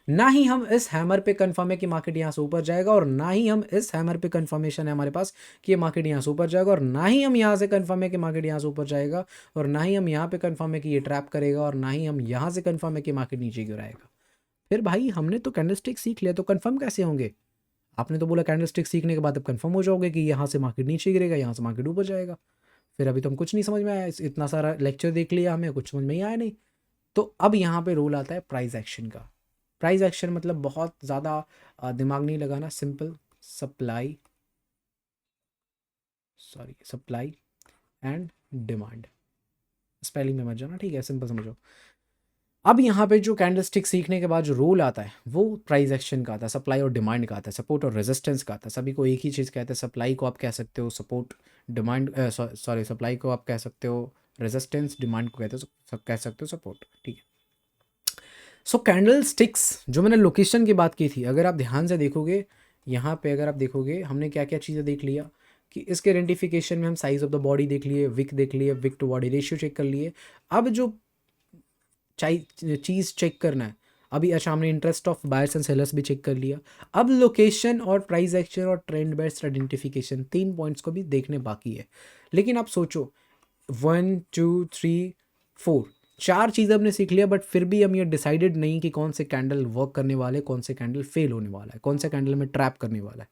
ना ही हम इस हैमर पे कंफर्म है कि मार्केट यहाँ से ऊपर जाएगा, और ना ही हम इस हैमर पे कंफर्मेशन है हमारे पास कि ये मार्केट यहाँ से ऊपर जाएगा, और ना ही हम यहाँ से कंफर्म है कि मार्केट यहाँ से ऊपर जाएगा, और ना ही हम यहाँ पे कंफर्म है कि ये ट्रैप करेगा, और ना ही हम यहाँ से कंफर्म है कि मार्केट नीचे गिर आएगा। फिर भाई हमने तो कैंडलस्टिक सीख लिया तो कंफर्म कैसे होंगे। आपने तो बोला कैंडलस्टिक सीखने के बाद अब कंफर्म हो जाओगे कि यहाँ से मार्केट नीचे गिरेगा, यहाँ से मार्केट ऊपर जाएगा। फिर अभी तो हम कुछ नहीं समझ में आया, इतना सारा लेक्चर देख लिया, हमें कुछ समझ में ही आया नहीं। तो अब यहाँ पे रोल आता है प्राइस एक्शन का। प्राइस एक्शन मतलब बहुत ज़्यादा दिमाग नहीं लगाना, simple supply and demand, spelling में मत जाना, ठीक है, सिंपल समझो। अब यहाँ पे जो कैंडलस्टिक सीखने के बाद जो रूल आता है वो प्राइस एक्शन का आता है, सप्लाई और डिमांड का आता है, सपोर्ट और रेजिस्टेंस का आता है। सभी को एक ही चीज़ कहते हैं, सप्लाई को आप कह सकते हो सपोर्ट, डिमांड सॉरी सप्लाई को आप कह सकते हो रेजिस्टेंस, डिमांड को कहते हो कह सकते हो सपोर्ट, ठीक है। सो कैंडल स्टिक्स जो मैंने लोकेशन की बात की थी, अगर आप ध्यान से देखोगे यहाँ पे, अगर आप देखोगे हमने क्या क्या चीज़ें देख लिया कि इसके आइडेंटिफिकेशन में हम साइज ऑफ द बॉडी देख लिए, विक देख लिए, wick to body ratio check कर लिए। अब जो चीज़ चेक करना है अभी, अच्छा हमने interest of buyers and sellers भी चेक कर लिया। अब लोकेशन और प्राइस एक्शन और ट्रेंड बेस्ड आइडेंटिफिकेशन, 3 पॉइंट्स को भी देखने बाकी है। लेकिन आप सोचो 1 2 3 4 4 चीज़ें हमने सीख लिया, बट फिर भी हम ये डिसाइडेड नहीं कि कौन से कैंडल वर्क करने वाले, कौन से कैंडल फेल होने वाला है, कौन से कैंडल में ट्रैप करने वाला है।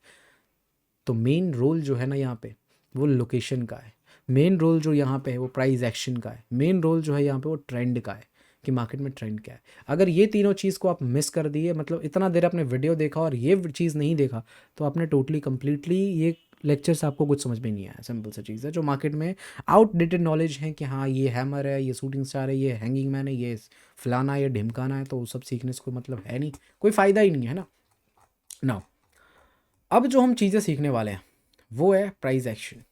तो मेन रोल जो है ना यहाँ पे वो लोकेशन का है, मेन रोल जो यहाँ पे है वो प्राइस एक्शन का है, मेन रोल जो है यहाँ पे वो ट्रेंड का है कि मार्केट में ट्रेंड क्या है। अगर ये तीनों चीज़ को आप मिस कर दिए, मतलब इतना देर आपने वीडियो देखा और ये चीज़ नहीं देखा, तो आपने टोटली कम्प्लीटली ये लेक्चर से आपको कुछ समझ में नहीं आया। सिंपल सा चीज़ है जो मार्केट में आउटडेटेड नॉलेज है कि हाँ ये हैमर है, ये शूटिंग स्टार है, ये हैंगिंग मैन है, ये फलाना है, ये ढिमकाना है, तो वो सब सीखने से कोई मतलब है नहीं, कोई फ़ायदा ही नहीं है ना। अब जो हम चीज़ें सीखने वाले हैं वो है प्राइस एक्शन।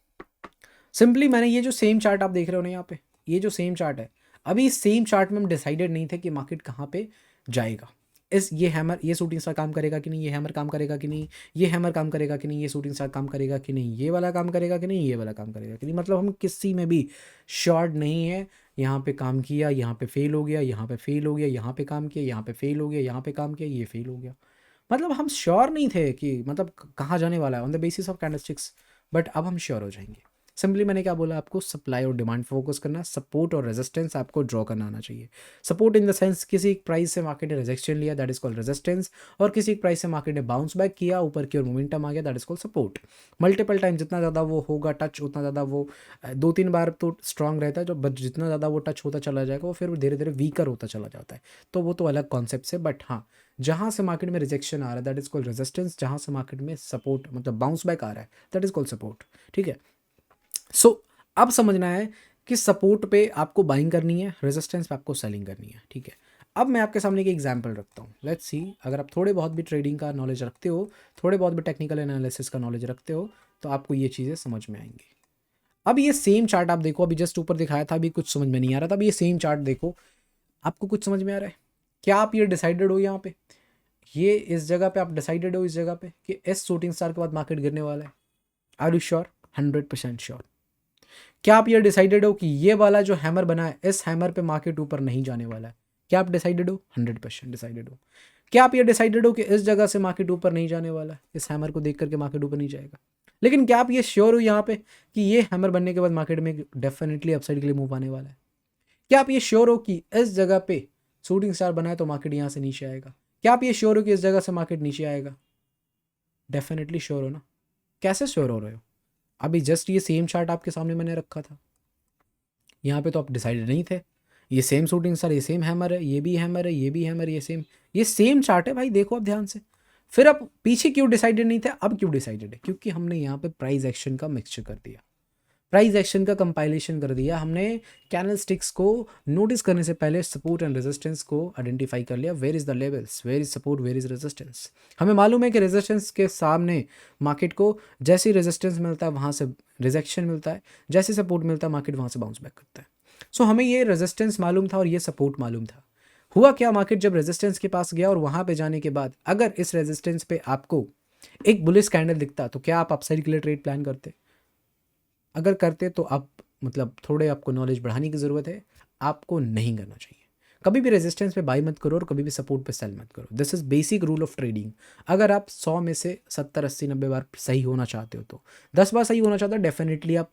सिंपली मैंने ये जो सेम चार्ट आप देख रहे हो ना यहाँ पे, ये जो सेम चार्ट है, अभी इस सेम चार्ट में हम डिसाइडेड नहीं थे कि मार्केट कहाँ पे जाएगा। ये हैमर, ये शूटिंग स्टार काम करेगा कि नहीं, ये हैमर काम करेगा कि नहीं, ये हैमर काम करेगा कि नहीं, ये शूटिंग स्टार काम करेगा कि नहीं, ये वाला काम करेगा कि नहीं, ये वाला काम करेगा कि नहीं, मतलब हम किसी में भी शॉर्ट नहीं है। यहाँ पे काम किया, यहाँ पे फेल हो गया, यहाँ पे फेल हो गया, यहाँ पे काम किया, यहाँ पे फेल हो गया, यहाँ पे काम किया, ये फेल हो गया, मतलब हम श्योर नहीं थे कि मतलब कहाँ जाने वाला है on the basis of candlesticks, but अब हम श्योर हो जाएंगे। सिंपली मैंने क्या बोला आपको, सप्लाई और डिमांड फोकस करना, सपोर्ट और रेजिस्टेंस आपको ड्रॉ करना आना चाहिए। सपोर्ट इन द सेंस किसी एक प्राइस से मार्केट ने रिजेक्शन लिया, दैट इज कॉल्ड रेजिस्टेंस, और किसी एक प्राइस से मार्केट ने बाउंस बैक किया, ऊपर की ओर मोमेंटम आ गया, that is called support. Multiple time जितना ज़्यादा वो होगा टच, उतना ज़्यादा वो 2-3 बार तो स्ट्रांग रहता है जो, बट जितना ज़्यादा वो टच होता चला जाएगा वो फिर धीरे धीरे वीकर होता चला जाता है, तो वो तो अलग कॉन्सेप्ट है। बट हाँ, जहाँ से मार्केट में रिजेक्शन आ रहा है दैट इज कॉल्ड रेजिस्टेंस, जहाँ से मार्केट में सपोर्ट मतलब बाउंस बैक आ रहा है दैट इज कॉल्ड सपोर्ट, ठीक है। सो अब समझना है कि सपोर्ट पे आपको बाइंग करनी है, रेजिस्टेंस पे आपको सेलिंग करनी है, ठीक है। अब मैं आपके सामने एक एग्जांपल रखता हूँ, लेट्स सी, अगर आप थोड़े बहुत भी ट्रेडिंग का नॉलेज रखते हो, थोड़े बहुत भी टेक्निकल एनालिसिस का नॉलेज रखते हो, तो आपको ये चीज़ें समझ में आएंगी। अब ये सेम चार्ट आप देखो, अभी जस्ट ऊपर दिखाया था, अभी कुछ समझ में नहीं आ रहा था, अब ये सेम चार्ट देखो, आपको कुछ समझ में आ रहा है क्या? आप ये डिसाइडेड हो यहाँ पे, ये इस जगह पे आप डिसाइडेड हो इस जगह पे कि इस शूटिंग स्टार के बाद मार्केट गिरने वाला है? Are you sure? 100% श्योर। क्या आप ये डिसाइडेड हो कि ये वाला जो हैमर बना है, इस हैमर पे मार्केट ऊपर नहीं जाने वाला है? क्या आप डिसाइडेड हो? 100% डिसाइडेड हो। क्या आप ये डिसाइडेड हो कि इस जगह से मार्केट ऊपर नहीं जाने वाला है, इस हैमर को देख करके मार्केट ऊपर नहीं जाएगा? लेकिन क्या आप ये श्योर हो यहाँ पे कि ये हैमर बनने के बाद मार्केट में डेफिनेटली अपसाइड के लिए मूव आने वाला है? क्या आप ये श्योर हो कि इस जगह पे शूटिंग स्टार बना है तो मार्केट यहाँ से नीचे आएगा? क्या आप ये श्योर हो कि इस जगह से मार्केट नीचे आएगा? डेफिनेटली श्योर हो ना। कैसे श्योर हो रहे हो? अभी जस्ट ये सेम चार्ट आपके सामने मैंने रखा था, यहाँ पे तो आप डिसाइडेड नहीं थे। ये सेम शूटिंग स्टार, ये सेम हैमर है, ये भी हैमर है, ये भी हैमर, ये सेम चार्ट है भाई, देखो आप ध्यान से। फिर आप पीछे क्यों डिसाइडेड नहीं थे, अब क्यों डिसाइडेड है? क्योंकि हमने यहाँ पे प्राइस एक्शन का मिक्सचर कर दिया, प्राइस एक्शन का कंपाइलेशन कर दिया हमने। कैंडल स्टिक्स को नोटिस करने से पहले सपोर्ट एंड रेजिस्टेंस को आइडेंटिफाई कर लिया। Where is the levels, where is support, where is resistance. हमें मालूम है कि रेजिस्टेंस के सामने मार्केट को जैसे ही रेजिस्टेंस मिलता है वहाँ से रिजेक्शन मिलता है, जैसे सपोर्ट मिलता है मार्केट वहाँ से बाउंस बैक करता है। सो हमें ये रेजिस्टेंस मालूम था और ये सपोर्ट मालूम था। हुआ क्या, मार्केट जब रेजिस्टेंस के पास गया और वहाँ पे जाने के बाद अगर इस रेजिस्टेंस पे आपको एक बुलिश कैंडल दिखता तो क्या आप अपसाइड के लिए ट्रेड प्लान करते? अगर करते तो आप मतलब थोड़े आपको नॉलेज बढ़ाने की ज़रूरत है, आपको नहीं करना चाहिए। कभी भी रेजिस्टेंस पे बाई मत करो और कभी भी सपोर्ट पे सेल मत करो। This is basic rule of trading. अगर आप 100 में से 70 80 90 बार सही होना चाहते हो तो 10 बार सही होना चाहते हो डेफिनेटली आप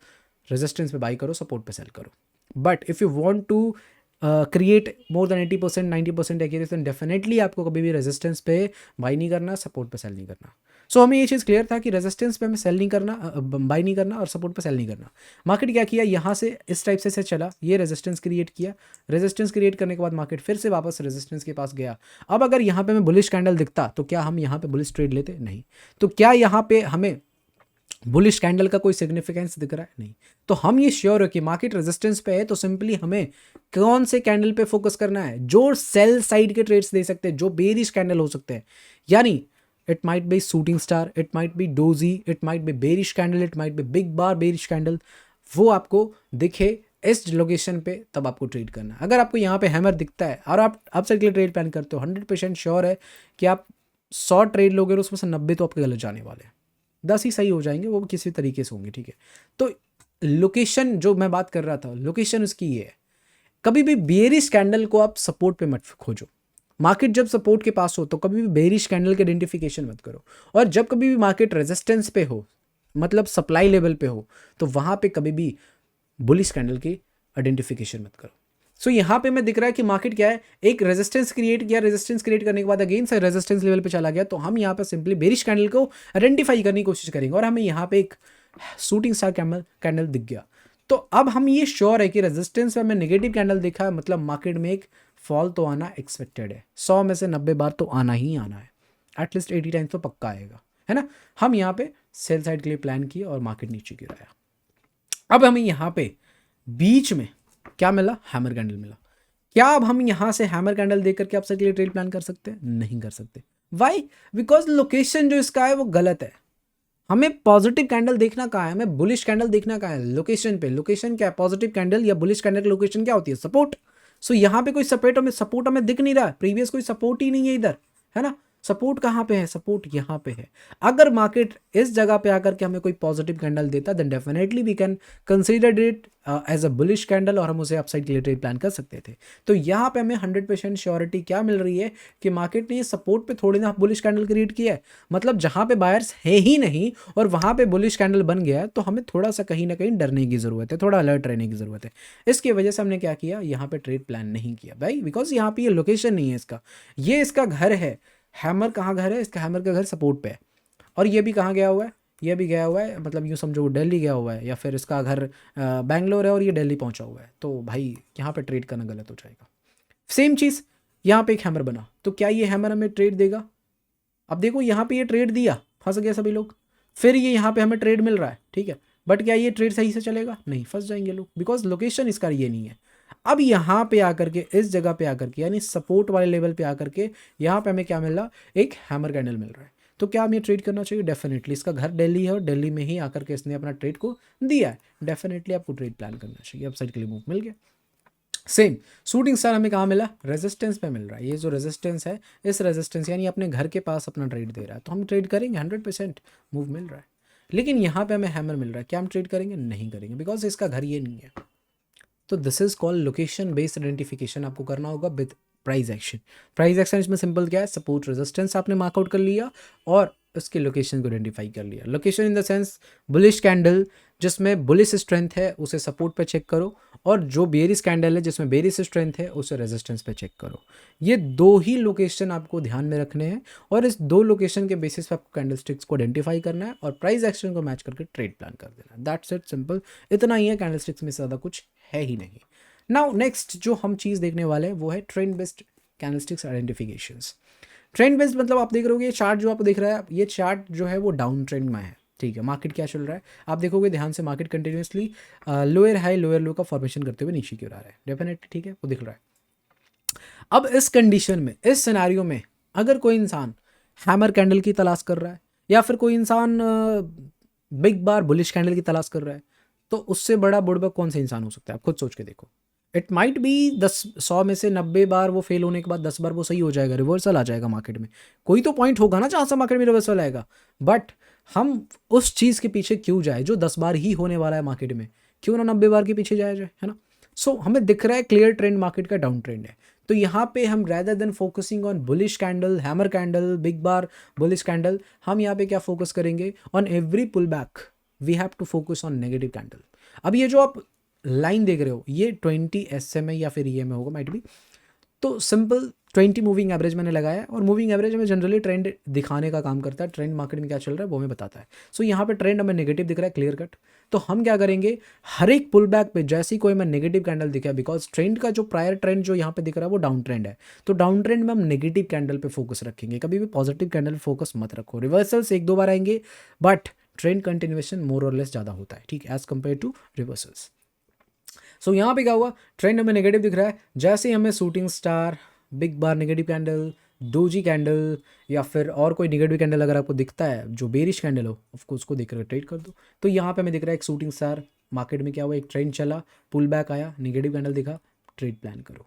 रेजिस्टेंस पे बाई करो, सपोर्ट पे सेल करो। But if you want to create more than 80% 90% accuracy, definitely आपको कभी भी रेजिस्टेंस पे बाई नहीं करना, सपोर्ट पे सेल नहीं करना। सो हमें ये चीज़ क्लियर था कि रेजिस्टेंस पे हमें सेल नहीं करना, बाई नहीं करना, और सपोर्ट पे सेल नहीं करना। मार्केट क्या किया, यहाँ से इस टाइप से चला, ये रेजिस्टेंस क्रिएट किया, रेजिस्टेंस क्रिएट करने के बाद मार्केट फिर से वापस रेजिस्टेंस के पास गया। अब अगर यहाँ पे हमें बुलिश कैंडल दिखता तो क्या हम यहाँ पे बुलिश ट्रेड लेते? नहीं। तो क्या यहाँ पे हमें बुलिश कैंडल का कोई सिग्निफिकेंस दिख रहा है? नहीं। तो हम ये श्योर है कि मार्केट रेजिस्टेंस पे है, तो सिंपली हमें कौन से कैंडल पे फोकस करना है, जो सेल साइड के ट्रेड्स दे सकते हैं, जो बेरिश कैंडल हो सकते हैं। यानी it might be shooting star, it might be doji, it might be bearish candle, it might be big bar bearish candle, वो आपको दिखे इस लोकेशन पे, तब आपको ट्रेड करना है। अगर आपको यहाँ पे हैमर दिखता है और आप अपसाइड के लिए ट्रेड प्लान करते हो, 100% श्योर है कि आप 100 ट्रेड लोगे और उसमें से 90 तो आपके गलत जाने वाले हैं, 10 ही सही हो जाएंगे, वो किसी तरीके से होंगे, ठीक है। तो लोकेशन जो मैं बात कर रहा था, लोकेशन उसकी ये है, कभी भी बेरिश कैंडल को आप सपोर्ट पे मत खोजो। मार्केट जब सपोर्ट के पास हो तो कभी भी बेरिश कैंडल के आइडेंटिफिकेशन मत करो, और जब कभी भी मार्केट रेजिस्टेंस पे हो, मतलब सप्लाई लेवल पे हो, तो वहां पे कभी भी बुलिश कैंडल की आइडेंटिफिकेशन मत करो। सो यहाँ पे मैं दिख रहा है कि मार्केट क्या है, एक रेजिस्टेंस क्रिएट किया, रेजिस्टेंस क्रिएट करने के बाद अगेन से रेजिस्टेंस लेवल पे चला गया, तो हम यहाँ पे सिंपली बेरिश कैंडल को आइडेंटिफाई करने की कोशिश करेंगे, और हमें यहाँ पे एक शूटिंग स्टार कैंडल दिख गया। तो अब हम ये श्योर है कि रेजिस्टेंस में हमें नेगेटिव कैंडल दिखा है, मतलब मार्केट में एक फॉल तो आना एक्सपेक्टेड है, 100 में से 90 बार तो आना ही आना है, एटलीस्ट 80 टाइम्स तो पक्का आएगा, है ना। हम यहाँ पे सेल साइड के लिए प्लान किए और मार्केट नीचे गिराया। अब हमें यहाँ पे बीच में क्या मिला, हैमर कैंडल मिला। क्या अब हम यहाँ से हैमर कैंडल देख करके अपसाइड के लिए ट्रेड प्लान कर सकते हैं? नहीं कर सकते। वाई? बिकॉज लोकेशन जो इसका है वो गलत है। हमें पॉजिटिव कैंडल देखना कहाँ है, हमें बुलिश कैंडल देखना कहाँ है, लोकेशन पे। लोकेशन क्या है, पॉजिटिव कैंडल या बुलिश कैंडल की लोकेशन क्या होती है, सपोर्ट। सो यहाँ पे कोई सपोर्ट हमें दिख नहीं रहा, प्रीवियस कोई सपोर्ट ही नहीं है इधर, है ना। सपोर्ट कहाँ पे है, सपोर्ट यहाँ पे है। अगर मार्केट इस जगह पे आकर के हमें कोई पॉजिटिव कैंडल देता, then definitely we can consider it as a bullish candle, और हम उसे अपसाइड के लिए ट्रेड प्लान कर सकते थे। तो यहाँ पे हमें 100% श्योरिटी क्या मिल रही है कि मार्केट ने सपोर्ट पे थोड़ी ना बुलिश कैंडल क्रिएट किया है, मतलब जहाँ पे बायर्स है ही नहीं और वहाँ पे बुलिश कैंडल बन गया है, तो हमें थोड़ा सा कहीं ना कहीं डरने की ज़रूरत है, थोड़ा अलर्ट रहने की ज़रूरत है। इसकी वजह से हमने क्या किया, यहाँ पे ट्रेड प्लान नहीं किया भाई, बिकॉज यहाँ पे ये लोकेशन नहीं है इसका, ये इसका घर है। हैमर कहाँ घर है इसका, हैमर का घर सपोर्ट पे है, और ये भी कहाँ गया हुआ है, ये भी गया हुआ है, मतलब यूँ समझो वो दिल्ली गया हुआ है, या फिर इसका घर बैंगलोर है और ये दिल्ली पहुँचा हुआ है, तो भाई यहाँ पे ट्रेड करना गलत हो जाएगा। सेम चीज़ यहाँ पे एक हैमर बना, तो क्या ये हैमर हमें ट्रेड देगा? अब देखो यहाँ पे ये ट्रेड दिया, फंस गए सभी लोग, फिर ये यहाँ पे हमें ट्रेड मिल रहा है, ठीक है, बट क्या ये ट्रेड सही से चलेगा? नहीं, फंस जाएंगे लोग, बिकॉज लोकेशन इसका ये नहीं है। अब यहाँ पे आकर के, इस जगह पे आकर के, यानी सपोर्ट वाले लेवल पे आकर के, यहाँ पे हमें क्या मिल रहा, एक हैमर कैंडल मिल रहा है। तो क्या हमें ट्रेड करना चाहिए? डेफिनेटली। इसका घर दिल्ली है और दिल्ली में ही आकर के इसने अपना ट्रेड को दिया है, डेफिनेटली आपको ट्रेड प्लान करना चाहिए। अपसाइड के लिए मूव मिल गया। सेम शूटिंग स्टार हमें कहाँ मिला, रेजिस्टेंस पे मिल रहा है। ये जो रेजिस्टेंस है, इस रेजिस्टेंस यानी अपने घर के पास अपना ट्रेड दे रहा है, तो हम ट्रेड करेंगे, 100% मूव मिल रहा है। लेकिन यहाँ पे हमें हैमर मिल रहा है, क्या हम ट्रेड करेंगे? नहीं करेंगे, बिकॉज इसका घर ये नहीं है। तो this is called location based identification आपको करना होगा with price action. Price action इसमें सिंपल क्या है, सपोर्ट रेजिस्टेंस आपने मार्कआउट कर लिया और उसके लोकेशन को आइडेंटिफाई कर लिया। Location in the sense bullish candle जिसमें बुलिश स्ट्रेंथ है उसे सपोर्ट पे चेक करो, और जो बेरिश कैंडल है जिसमें बेरिश स्ट्रेंथ है उसे रेजिस्टेंस पे चेक करो। ये दो ही लोकेशन आपको ध्यान में रखने हैं, और इस दो लोकेशन के बेसिस पे आपको कैंडल स्टिक्स को आइडेंटिफाई करना है और प्राइस एक्शन को मैच करके ट्रेड प्लान कर देना है। दैट्स इट, सिंपल इतना ही है। कैंडल स्टिक्स में ज़्यादा कुछ है ही नहीं। नाउ नेक्स्ट जो हम चीज़ देखने वाले हैं वो है trend based candlesticks identifications. Trend based मतलब आप देख रहे हो ये चार्ट जो आपको दिख रहा है, ये चार्ट जो है वो डाउन ट्रेंड में है, ठीक है। मार्केट क्या चल रहा है आप देखोगे ध्यान से, market continuously lower high lower लो का फॉर्मेशन करते हुए नीचे की ओर आ रहा है, डेफिनेटली, ठीक है, वो दिख रहा है। अब इस कंडीशन में, इस सिनेरियो में अगर कोई इंसान हैमर कैंडल की तलाश कर रहा है, या फिर कोई इंसान बिग बार बुलिश कैंडल की तलाश कर रहा है, तो उससे बड़ा बुड़बक कौन सा इंसान हो सकता है? आप खुद सोच के देखो। इट माइट बी 100 में से 90 बार वो फेल होने के बाद 10 बार वो सही हो जाएगा, रिवर्सल आ जाएगा मार्केट में। कोई तो पॉइंट होगा ना जहाँ से मार्केट में रिवर्सल आएगा, बट हम उस चीज़ के पीछे क्यों जाए जो 10 बार ही होने वाला है मार्केट में, क्यों ना 90 बार के पीछे जाया जाए, है ना। सो हमें दिख रहा है क्लियर ट्रेंड मार्केट का डाउन ट्रेंड है, तो यहाँ पे हम rather than focusing on bullish candle, hammer candle, big bar bullish candle, हम यहाँ पे क्या फोकस करेंगे, on every pullback we have to focus on negative candle. अब ये जो आप लाइन देख रहे हो ये 20 SMA या फिर EM होगा माइट भी, तो सिंपल 20 मूविंग एवरेज मैंने लगाया और मूविंग एवरेज में जनरली ट्रेंड दिखाने का काम करता है, ट्रेंड मार्केट में क्या चल रहा है वो हमें बताता है। सो यहाँ पे ट्रेंड हमें नेगेटिव दिख रहा है क्लियर कट, तो हम क्या करेंगे हर एक पुल बैक पे जैसे ही कोई हमें नेगेटिव कैंडल दिखा, बिकॉज ट्रेंड का जो प्रायर ट्रेंड जो यहाँ पे दिख रहा है वो डाउन ट्रेंड है, तो डाउन ट्रेंड में हम नेगेटिव कैंडल पे फोकस रखेंगे, कभी भी पॉजिटिव कैंडल पे फोकस मत रखो। रिवर्सल्स एक दो बार आएंगे बट ट्रेंड कंटिन्यूएशन मोर और लेस ज़्यादा होता है, ठीक है, एज कम्पेयर टू रिवर्सल्स। सो यहाँ पे क्या हुआ, ट्रेंड हमें नेगेटिव दिख रहा है, जैसे ही हमें शूटिंग स्टार, बिग बार नेगेटिव कैंडल, डोजी कैंडल या फिर और कोई नेगेटिव कैंडल अगर आपको दिखता है जो बेरिश कैंडल हो ऑफकोर्स उसको देख कर ट्रेड कर दो। तो यहाँ पे हमें दिख रहा है एक शूटिंग स्टार, मार्केट में क्या हुआ, एक ट्रेंड चला, पुल बैक आया, नेगेटिव कैंडल दिखा, ट्रेड प्लान करो।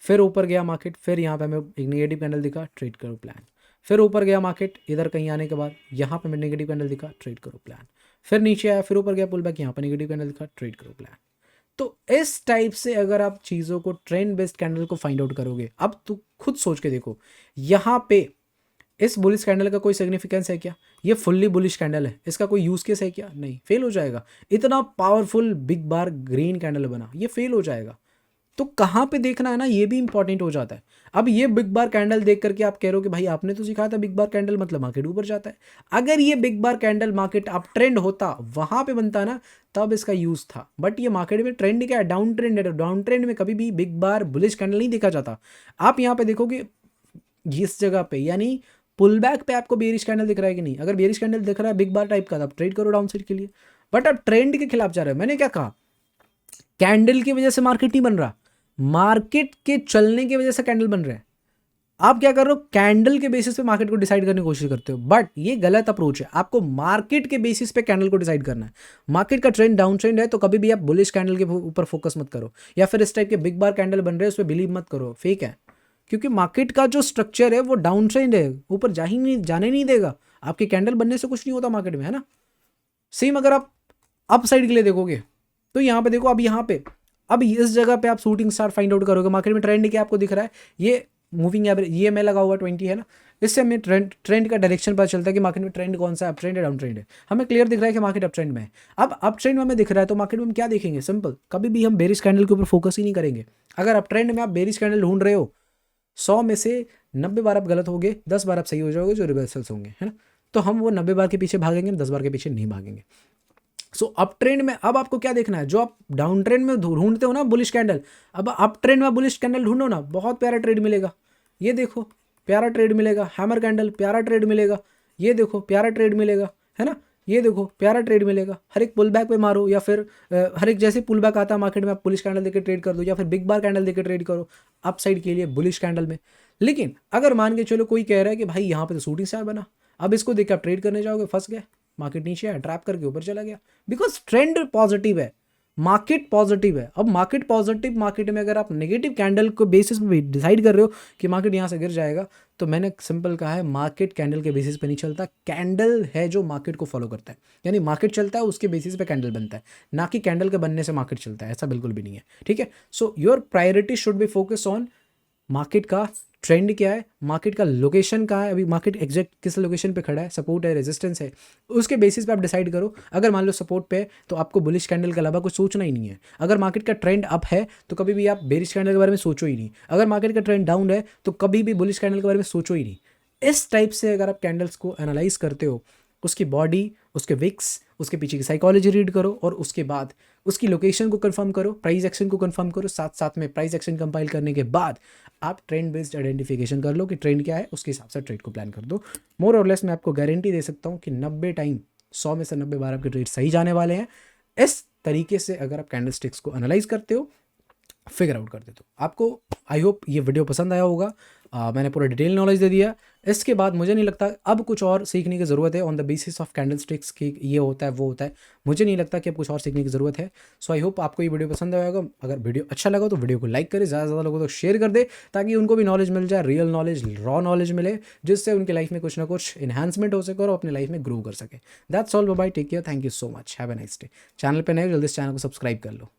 फिर ऊपर गया मार्केट, फिर यहाँ पे हमें एक नेगेटिव कैंडल दिखा, ट्रेड करो प्लान। फिर ऊपर गया मार्केट, इधर कहीं आने के बाद यहाँ पे हमें नेगेटिव कैंडल दिखा, ट्रेड करो प्लान। फिर नीचे आया, फिर ऊपर गया पुल बैक, यहाँ पे नेगेटिव कैंडल दिखा, ट्रेड करो प्लान। तो इस टाइप से अगर आप चीज़ों को ट्रेंड बेस्ड कैंडल को फाइंड आउट करोगे, अब तो खुद सोच के देखो यहाँ पे इस बुलिश कैंडल का कोई सिग्निफिकेंस है क्या, ये फुल्ली बुलिश कैंडल है, इसका कोई यूज केस है क्या, नहीं, फेल हो जाएगा। इतना पावरफुल बिग बार ग्रीन कैंडल बना, ये फेल हो जाएगा। तो कहाँ पे देखना है ना, ये भी इंपॉर्टेंट हो जाता है। अब ये बिग बार कैंडल देख करके आप कह रहे हो कि भाई आपने तो सिखाया था बिग बार कैंडल मतलब मार्केट ऊपर जाता है, अगर ये बिग बार कैंडल मार्केट अप ट्रेंड होता वहां पे बनता ना तब इसका यूज था, बट ये मार्केट में ट्रेंड क्या है, डाउन ट्रेंड है, डाउन ट्रेंड में कभी भी बिग बार बुलिश कैंडल नहीं देखा जाता। आप यहाँ पे देखोगे इस जगह पे, यानी पुल बैक पे आपको बेरिश कैंडल दिख रहा है कि नहीं, अगर बेरिश कैंडल दिख रहा है बिग बार टाइप का, तब ट्रेड करो डाउन साइड के लिए, बट अब ट्रेंड के खिलाफ जा रहे हो। मैंने क्या कहा, कैंडल की वजह से मार्केट नहीं बन रहा, मार्केट के चलने की वजह से कैंडल बन रहे हैं। आप क्या कर रहे हो, कैंडल के बेसिस पे मार्केट को डिसाइड करने की कोशिश करते हो, बट ये गलत अप्रोच है। आपको मार्केट के बेसिस पे कैंडल को डिसाइड करना है। मार्केट का ट्रेंड डाउन ट्रेंड है तो कभी भी आप बुलिश कैंडल के ऊपर फोकस मत करो, या फिर इस टाइप के बिग बार कैंडल बन रहे हैं उस पर बिलीव मत करो, फेक है। क्योंकि मार्केट का जो स्ट्रक्चर है वो डाउन ट्रेंड है, ऊपर जा ही नहीं, जाने नहीं देगा। आपके कैंडल बनने से कुछ नहीं होता मार्केट में, है ना। सेम अगर आप अप साइड के लिए देखोगे तो यहाँ पे देखो, अब यहाँ पे अब इस जगह पे आप शूटिंग स्टार फाइंड आउट करोगे, मार्केट में ट्रेंड क्या आपको दिख रहा है, ये मूविंग एवरेज ये मैं लगा हुआ 20 है ना, इससे हमें ट्रेंड का डायरेक्शन पता चलता है कि मार्केट में ट्रेंड कौन सा, अप ट्रेंड है डाउन ट्रेंड है। हमें क्लियर दिख रहा है कि मार्केट अप ट्रेंड में है। अब अप ट्रेंड में हमें दिख रहा है तो मार्केट में हम क्या देखेंगे, सिंपल, कभी भी हम बेरिश कैंडल के ऊपर फोकस ही नहीं करेंगे। अगर अप ट्रेंड में आप बेरिश कैंडल ढूंढ रहे हो, 100 में से 90 बार आप गलत होगे, 10 बार आप सही हो जाओगे जो रिवर्सल्स होंगे, है ना। तो हम वो 90 बार के पीछे भागेंगे, 10 बार के पीछे नहीं भागेंगे। सो अप ट्रेंड में अब आपको क्या देखना है, जो आप डाउन ट्रेंड में ढूंढते हो ना बुलिश कैंडल, अब अप ट्रेंड में बुलिश कैंडल ढूंढो ना, बहुत प्यारा ट्रेड मिलेगा। ये देखो प्यारा ट्रेड मिलेगा, हैमर कैंडल प्यारा ट्रेड मिलेगा, ये देखो प्यारा ट्रेड मिलेगा, है ना, ये देखो प्यारा ट्रेड मिलेगा। हर एक पुल बैक पे मारो, या फिर हर एक जैसे पुल बैक आता है मार्केट में आप बुलिश कैंडल देकर ट्रेड कर दो, या फिर बिग बार कैंडल देकर ट्रेड करो अप साइड के लिए बुलिश कैंडल में। लेकिन अगर मान के चलो कोई कह रहा है कि भाई यहाँ पे तो शूटिंग स्टार बना, अब इसको देख आप ट्रेड करने जाओगे, फंस गए, मार्केट नीचे आया, ट्रैप करके ऊपर चला गया, बिकॉज ट्रेंड पॉजिटिव है, मार्केट पॉजिटिव है। अब मार्केट पॉजिटिव मार्केट में अगर आप नेगेटिव कैंडल को बेसिस पे डिसाइड कर रहे हो कि मार्केट यहाँ से गिर जाएगा, तो मैंने सिंपल कहा है मार्केट कैंडल के बेसिस पे नहीं चलता, कैंडल है जो मार्केट को फॉलो करता है। यानी मार्केट चलता है उसके बेसिस पे कैंडल बनता है, ना कि कैंडल के बनने से मार्केट चलता है, ऐसा बिल्कुल भी नहीं है, ठीक है। So your priority should be focus on market का ट्रेंड क्या है, मार्केट का लोकेशन कहाँ है, अभी मार्केट एग्जैक्ट किस लोकेशन पे खड़ा है, सपोर्ट है, रेजिस्टेंस है, उसके बेसिस पे आप डिसाइड करो। अगर मान लो सपोर्ट पे है तो आपको बुलिश कैंडल के अलावा कुछ सोचना ही नहीं है। अगर मार्केट का ट्रेंड अप है तो कभी भी आप बेरिश कैंडल के बारे में सोचो ही नहीं। अगर मार्केट का ट्रेंड डाउन है तो कभी भी बुलिश कैंडल के बारे में सोचो ही नहीं। इस टाइप से अगर आप कैंडल्स को एनालाइज करते हो, उसकी बॉडी, उसके विक्स, उसके पीछे की साइकोलॉजी रीड करो, और उसके बाद उसकी लोकेशन को कंफर्म करो, प्राइस एक्शन को कंफर्म करो, साथ साथ में प्राइस एक्शन कंपाइल करने के बाद आप ट्रेंड बेस्ड आइडेंटिफिकेशन कर लो कि ट्रेंड क्या है, उसके हिसाब से ट्रेड को प्लान कर दो। मोर और लेस मैं आपको गारंटी दे सकता हूँ कि 90 टाइम 100 में से 90 बार आपके ट्रेड सही जाने वाले हैं। इस तरीके से अगर आप कैंडलस्टिक्स को एनालाइज करते हो, फिगर आउट कर देते हो। आपको आई होप ये वीडियो पसंद आया होगा। मैंने पूरा डिटेल नॉलेज दे दिया। इसके बाद मुझे नहीं लगता अब कुछ और सीखने की ज़रूरत है on the basis of candlesticks की, ये होता है वो होता है, मुझे नहीं लगता कि अब कुछ और सीखने की ज़रूरत है। सो आई होप आपको ये वीडियो पसंद आया होगा। अगर वीडियो अच्छा लगा तो वीडियो को लाइक करें, ज़्यादा से ज़्यादा लोगों को शेयर कर दे, ताकि उनको भी नॉलेज मिल जाए, रियल नॉलेज, रॉ नॉलेज मिले, जिससे उनकी लाइफ में कुछ ना कुछ इन्हांसमेंट हो सके और अपनी लाइफ में ग्रो कर सके। That's all, bye, take care, thank you so much, have a nice day. Channel पर नए हो जल्दी इस चैनल को सब्सक्राइब कर लो।